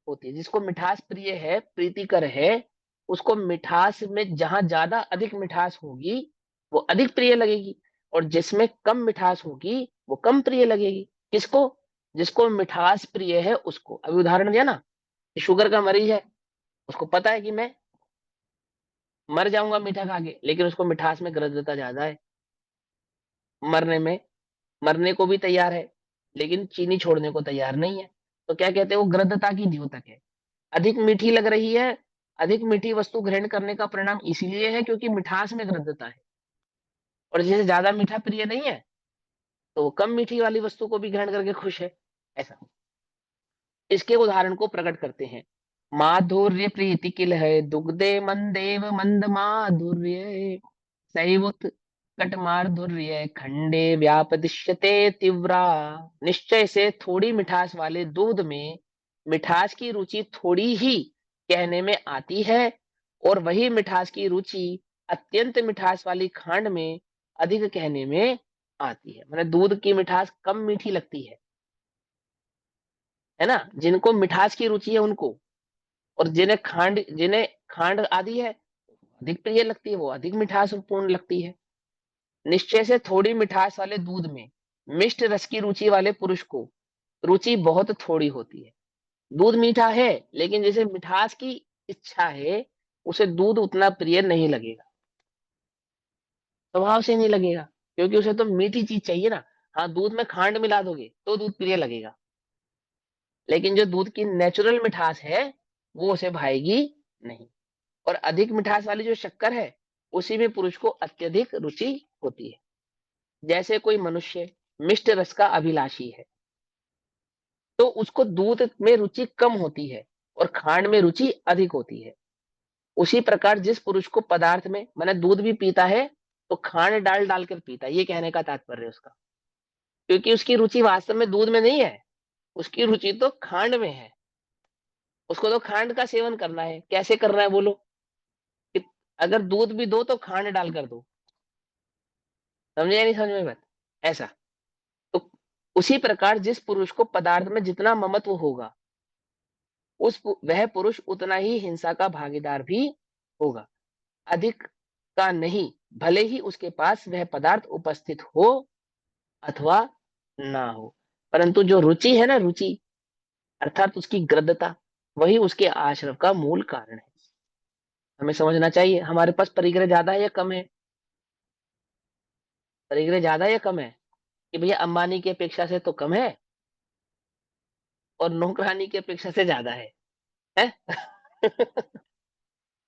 होती है। जिसको मिठास प्रिय है, प्रीतिकर है, उसको मिठास में जहां ज्यादा अधिक मिठास होगी वो अधिक प्रिय लगेगी, और जिसमें कम मिठास होगी वो कम प्रिय लगेगी। किसको? जिसको मिठास प्रिय है उसको। अभी उदाहरण दिया ना, शुगर का मरीज है, उसको पता है कि मैं मर जाऊंगा मीठा खा के, लेकिन उसको मिठास में ग्रद्धता ज्यादा है। मरने में मरने को भी तैयार है, लेकिन चीनी छोड़ने को तैयार नहीं है। तो क्या कहते हैं, वो ग्रद्धता की द्योतक है। अधिक मीठी लग रही है, अधिक मीठी वस्तु ग्रहण करने का परिणाम इसीलिए है क्योंकि मिठास में ग्रद्धता है। और जिसे ज्यादा मीठा प्रिय नहीं है, तो वो कम मीठी वाली वस्तु को भी ग्रहण करके खुश है। ऐसा। इसके उदाहरण को प्रकट करते हैं। माधुर्य प्रीति किल है, दुग्धे मंदेव मंद माधुर्य, सैवुत कट माधुर्य खंडे व्यापदिश्यते तीव्रा। निश्चय से थोड़ी मिठास वाले दूध में मिठास की रुचि थोड़ी ही कहने में आती है, और वही मिठास की रुचि अत्यंत मिठास वाली खांड में अधिक कहने में आती है। मतलब दूध की मिठास कम मीठी लगती है ना, जिनको मिठास की रुचि है उनको। और जिन्हें खांड आदि है अधिक प्रिय लगती है, वो अधिक मिठास पूर्ण लगती है। निश्चय से थोड़ी मिठास वाले दूध में मिष्ट रस की रुचि वाले पुरुष को रुचि बहुत थोड़ी होती है। दूध मीठा है, लेकिन जैसे मिठास की इच्छा है, उसे दूध उतना प्रिय नहीं लगेगा, स्वभाव से नहीं लगेगा, क्योंकि उसे तो मीठी चीज चाहिए ना। हाँ, दूध में खांड मिला दोगे तो दूध प्रिय लगेगा, लेकिन जो दूध की नेचुरल मिठास है वो उसे भाएगी नहीं। और अधिक मिठास वाली जो शक्कर है, उसी में पुरुष को अत्यधिक रुचि होती है। जैसे कोई मनुष्य मिष्ट रस का अभिलाषी है, तो उसको दूध में रुचि कम होती है और खांड में रुचि अधिक होती है। उसी प्रकार जिस पुरुष को पदार्थ में, माने दूध भी पीता है तो खांड डाल डाल कर पीता है, ये कहने का तात्पर्य है उसका। क्योंकि उसकी रुचि वास्तव में दूध में नहीं है, उसकी रुचि तो खांड में है। उसको तो खांड का सेवन करना है। कैसे करना है बोलो? कि अगर दूध भी दो तो खांड डाल कर दो। समझे या नहीं समझ में बात? ऐसा। तो उसी प्रकार जिस पुरुष को पदार्थ में जितना ममत्व होगा, वह पुरुष उतना ही हिंसा का भागीदार भी होगा। अधिक का नहीं, भले ही उसके पास वह पदार्थ उपस्थित हो अथवा ना हो, परंतु जो रुचि है ना, रुचि अर्थात उसकी ग्रद्धता, वही उसके आश्रव का मूल कारण है। हमें समझना चाहिए हमारे पास परिग्रह ज्यादा है या कम है? परिग्रह ज्यादा है या कम है? कि भैया अंबानी की अपेक्षा से तो कम है, और नौकरानी की अपेक्षा से ज्यादा है?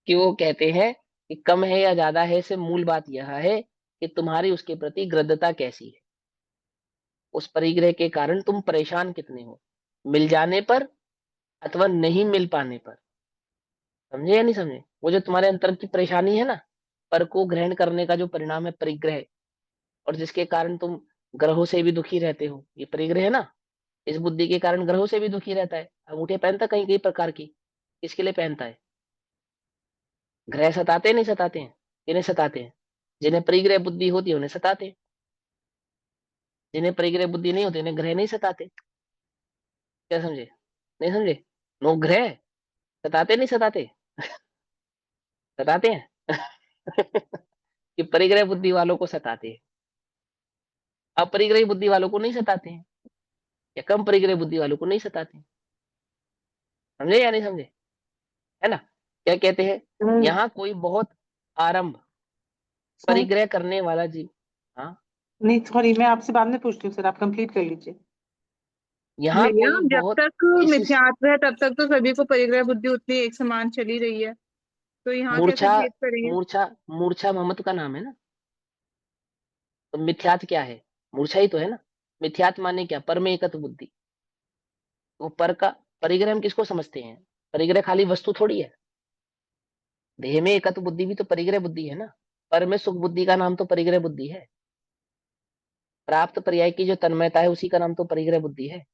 कि वो कहते हैं कि कम है या ज्यादा है से मूल बात यह है कि तुम्हारी उसके प्रति ग्रद्धता कैसी है। उस परिग्रह के कारण तुम परेशान कितने हो, मिल जाने पर अथवा नहीं मिल पाने पर। समझे या नहीं समझे? वो जो तुम्हारे अंतर की परेशानी है ना, पर को ग्रहण करने का जो परिणाम है परिग्रह, और जिसके कारण तुम ग्रहों से भी दुखी रहते हो, ये परिग्रह है ना। इस बुद्धि के कारण ग्रहों से भी दुखी रहता है। अंगूठे पहनता कहीं कहीं प्रकार की, किसके लिए पहनता है? ग्रह सताते नहीं सताते हैं? इन्हें सताते हैं। जिन्हें परिग्रह बुद्धि होती है उन्हें सताते हैं, जिन्हें परिग्रह बुद्धि नहीं होती उन्हें ग्रह नहीं सताते। क्या समझे? नहीं समझे? नो ग्रह सताते नहीं सताते? सताते हैं। कि परिग्रह बुद्धि वालों को सताते हैं, अपरिग्रही बुद्धि वालों को नहीं सताते हैं, या कम परिग्रह बुद्धि वालों को नहीं सताते हैं। समझे या नहीं समझे? है ना? क्या कहते हैं, यहाँ कोई बहुत आरंभ परिग्रह करने वाला जीव। हाँ, नहीं सॉरी, मैं आपसे बाद में पूछती हूँ सर, आप कंप्लीट कर लीजिए। यहाँ भैया कोई जब बहुत तक मिथ्यात्व है तब तक तो सभी को परिग्रह बुद्धि उतनी एक समान चली रही है, तो यहाँ कैसे मूर्छा, भेद करेंगे? मूर्छा ममत्व का नाम है ना। तो मिथ्यात क्या है? मूर्छा ही तो है ना। मिथ्यात माने क्या? पर में एकत्व बुद्धि। वो पर का परिग्रह हम किसको समझते हैं? परिग्रह खाली वस्तु थोड़ी है। देह में एकत्व बुद्धि भी तो परिग्रह बुद्धि है ना। पर में सुख बुद्धि का नाम तो परिग्रह बुद्धि है। प्राप्त पर्याय की जो तन्मयता है उसी का नाम तो परिग्रह बुद्धि है।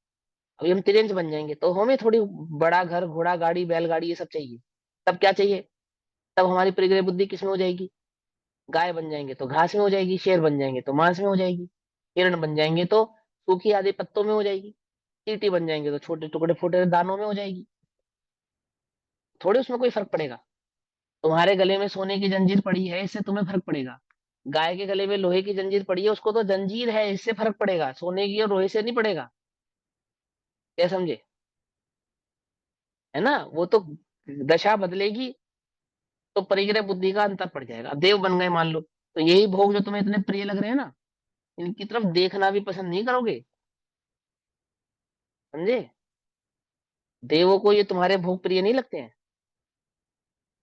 अभी हम तिरंज बन जाएंगे तो हमें थोड़ी बड़ा घर, घोड़ा गाड़ी, बैलगाड़ी ये सब चाहिए। तब क्या चाहिए? तब हमारी परिग्रह बुद्धि किस में हो जाएगी? गाय बन जाएंगे तो घास में हो जाएगी, शेर बन जाएंगे तो मांस में हो जाएगी, हिरण बन जाएंगे तो सूखी आधे पत्तों में हो जाएगी, चींटी बन जाएंगे तो छोटे टुकड़े फुटे दानों में हो जाएगी। थोड़ी उसमें कोई फर्क पड़ेगा। तुम्हारे गले में सोने की जंजीर पड़ी है, इससे तुम्हें फर्क पड़ेगा? गाय के गले में लोहे की जंजीर पड़ी है, उसको तो जंजीर है, इससे फर्क पड़ेगा, सोने की और लोहे से नहीं पड़ेगा। क्या समझे? है ना, वो तो दशा बदलेगी तो परिग्रह बुद्धि का अंतर पड़ जाएगा। अब देव बन गए मान लो, तो यही भोग जो तुम्हें इतने प्रिय लग रहे हैं ना, इनकी तरफ देखना भी पसंद नहीं करोगे। समझे? देवों को ये तुम्हारे भोग प्रिय नहीं लगते हैं,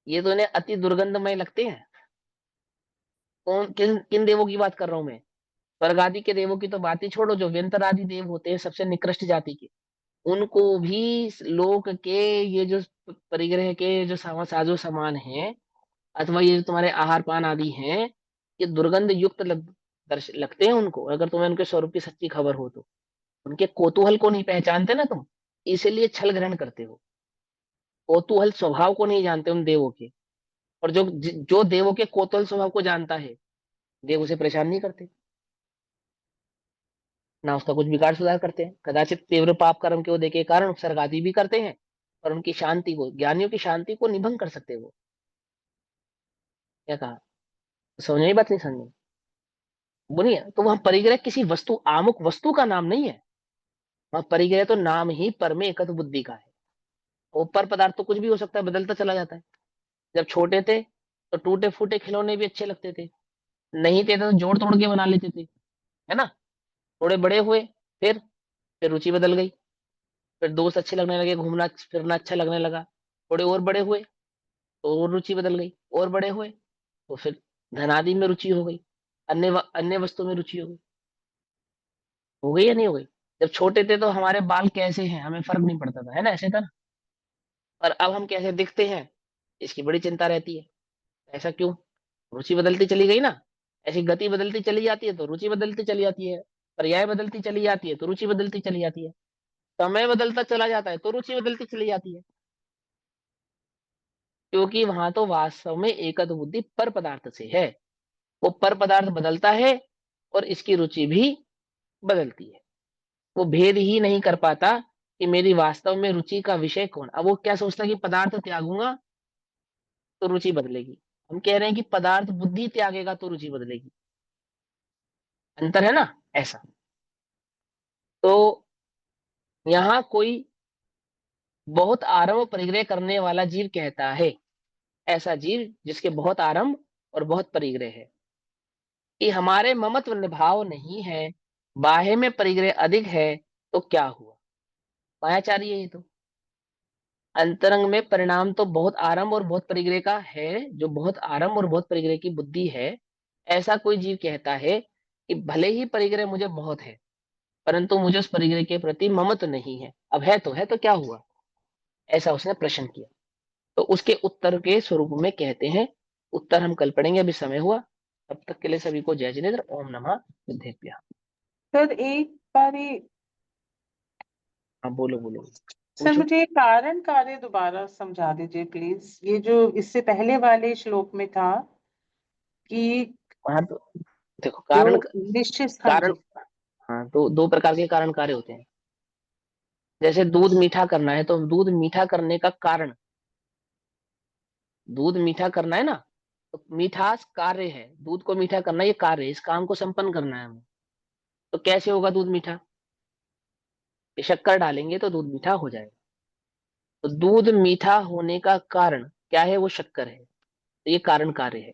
ये तो इन्हें अति दुर्गंधमय लगते हैं। कौन, किन किन देवों की बात कर रहा हूं मैं? स्वर्ग आदि के देवों की तो बात ही छोड़ो, जो व्यंतर आदि देव होते हैं सबसे निकृष्ट जाति के, उनको भी लोक के ये जो परिग्रह के जो साजो सामान है, अथवा ये जो तुम्हारे आहार पान आदि हैं, ये दुर्गंध युक्त लगते हैं उनको, अगर तुम्हें उनके स्वरूप की सच्ची खबर हो तो। उनके कौतूहल को नहीं पहचानते ना तुम, इसीलिए छल ग्रहण करते हो। कौतूहल स्वभाव को नहीं जानते उन देवों के, और जो देवों के कौतूहल स्वभाव को जानता है, देव उसे परेशान नहीं करते, ना उसका कुछ बिगाड़ सुधार करते हैं। कदाचित तीव्र पाप कर्म के उदय के कारण उपसर्ग आदि भी करते हैं, और उनकी शांति को, ज्ञानियों की शांति को निभंग कर सकते हैं वो। क्या कहा? समझ में बात नहीं समझ? बोलिए, तो वहां परिग्रह किसी वस्तु, आमुक वस्तु का नाम नहीं है। वहां परिग्रह तो नाम ही पर में एकत्व बुद्धि का है। वो पर पदार्थ तो कुछ भी हो सकता है, बदलता चला जाता है। जब छोटे थे तो टूटे फूटे खिलौने भी अच्छे लगते थे, नहीं थे तो जोड़ तोड़ के बना लेते थे, है ना। थोड़े बड़े हुए, फिर फिर रुचि बदल गई, फिर दोस्त अच्छे लगने लगे, घूमना फिरना अच्छा लगने लगा। थोड़े और बड़े हुए तो और रुचि बदल गई, और बड़े हुए तो फिर धनादि में रुचि हो गई, अन्य वस्तु में रुचि हो गई या नहीं हो गई? जब छोटे थे तो हमारे बाल कैसे हैं हमें फर्क नहीं पड़ता था, है ना, ऐसे था ना। और अब हम कैसे दिखते हैं, इसकी बड़ी चिंता रहती है। ऐसा क्यों? रुचि बदलती चली गई ना। ऐसी गति बदलती चली जाती है तो रुचि बदलती चली जाती है, पर्याय बदलती चली जाती है तो रुचि बदलती चली जाती है, समय बदलता चला जाता है तो रुचि बदलती चली जाती है। क्योंकि वहां तो वास्तव में एकत्व बुद्धि पर पदार्थ से है। वो पर पदार्थ बदलता है और इसकी रुचि भी बदलती है। वो भेद ही नहीं कर पाता कि मेरी वास्तव में रुचि का विषय कौन। अब वो क्या सोचता है कि पदार्थ त्यागूंगा तो रुचि बदलेगी, हम कह रहे हैं कि पदार्थ बुद्धि त्यागेगा तो रुचि बदलेगी। अंतर है ना, ऐसा। तो यहाँ कोई बहुत आरंभ परिग्रह करने वाला जीव कहता है, ऐसा जीव जिसके बहुत आरंभ और बहुत परिग्रह है, कि हमारे ममत्व निभाव नहीं है, बाह्य में परिग्रह अधिक है, तो क्या हुआ? मायाचारी है ये तो। अंतरंग में परिणाम तो बहुत आरंभ और बहुत परिग्रह का है, जो बहुत आरंभ और बहुत परिग्रह की बुद्धि है, ऐसा कोई जीव कहता है कि भले ही परिग्रह मुझे बहुत है, परंतु मुझे उस परिग्रह के प्रति ममत्व नहीं है। अब है तो क्या हुआ? ऐसा उसने प्रश्न किया। तो उसके उत्तर के स्वरूप में कहते हैं, उत्तर हम कल पढ़ेंगे, अभी समय हुआ। तब तक के लिए सभी को जय जिनेन्द्र। ओम नमः सिद्धेभ्यः। सर एक बार ही हाँ बोलो बोलो, सर पूछो। मुझे कारण कार्य दोबारा समझा दीजिए प्लीज। ये जो इससे पहले वाले श्लोक में था कि वहां तो देखो, जो कारण निश्चित, हाँ कारण जी। हाँ, तो दो प्रकार के कारण कार्य होते हैं। जैसे दूध मीठा करना है तो दूध मीठा करने का कारण, दूध मीठा करना है ना, तो मिठास कार्य है, दूध को मीठा करना ये कार्य है, इस काम को संपन्न करना है हमें। तो कैसे होगा दूध मीठा? ये शक्कर डालेंगे तो दूध मीठा हो जाएगा। तो दूध मीठा होने का कारण क्या है? वो शक्कर है। तो ये कारण कार्य है।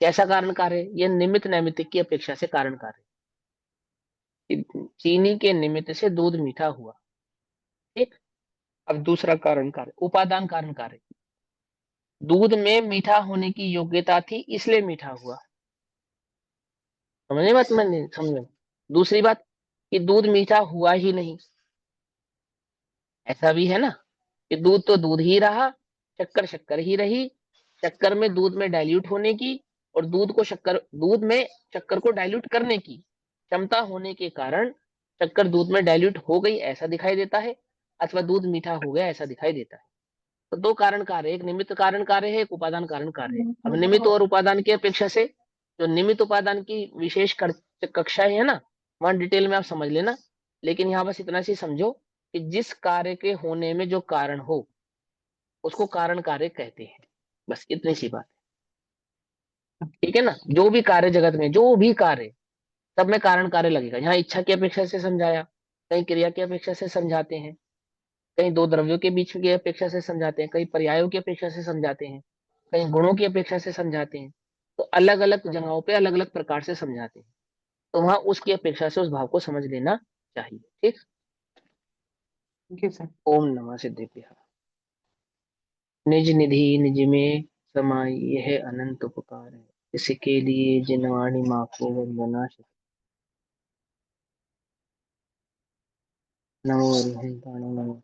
कैसा कारण कार्य है? ये निमित्त नैमित्तिक की अपेक्षा से कारण कार्य है। चीनी के निमित्त से दूध मीठा हुआ, ठीक। अब दूसरा कारण कार्य, उपादान कारण कार्य। दूध में मीठा होने की योग्यता थी इसलिए मीठा हुआ। समझे बात? मैं नहीं समझ। दूसरी बात कि दूध मीठा हुआ ही नहीं, ऐसा भी है ना, कि दूध तो दूध ही रहा, शक्कर शक्कर ही रही। शक्कर में दूध में डाइल्यूट होने की और दूध में शक्कर को डाइल्यूट करने की क्षमता होने के कारण शक्कर दूध में डाइल्यूट हो गई ऐसा दिखाई देता है, अथवा दूध मीठा हो गया ऐसा दिखाई देता है। तो दो कारण कार्य, एक निमित्त कारण कार्य है, एक उपादान कारण कार्य है। अब निमित्त और उपादान की अपेक्षा से जो निमित्त उपादान की विशेष कक्षाएं है ना, वहां डिटेल में आप समझ लेना। लेकिन यहाँ बस इतना सी समझो कि जिस कार्य के होने में जो कारण हो उसको कारण कार्य कहते हैं, बस इतनी सी बात। ठीक है ना, जो भी कार्य जगत में, जो भी कार्य, सब में कारण कार्य लगेगा। यहाँ इच्छा की अपेक्षा से समझाया, कहीं क्रिया की अपेक्षा से समझाते हैं, कहीं दो द्रव्यों के बीच की अपेक्षा से समझाते हैं, कहीं पर्यायों की अपेक्षा से समझाते हैं, कहीं गुणों की अपेक्षा से समझाते हैं। तो अलग अलग जगहों पे अलग अलग प्रकार से समझाते हैं, तो वहां उसकी अपेक्षा से उस भाव को समझ लेना चाहिए। ठीक। Thank you sir. ओम नमः सिद्धेभ्यः। निज निधि निज में समाई यह अनंत उपकार है, इसके लिए जिनवाणी माँ को वंदना। नमो हरिहंताणो नमः।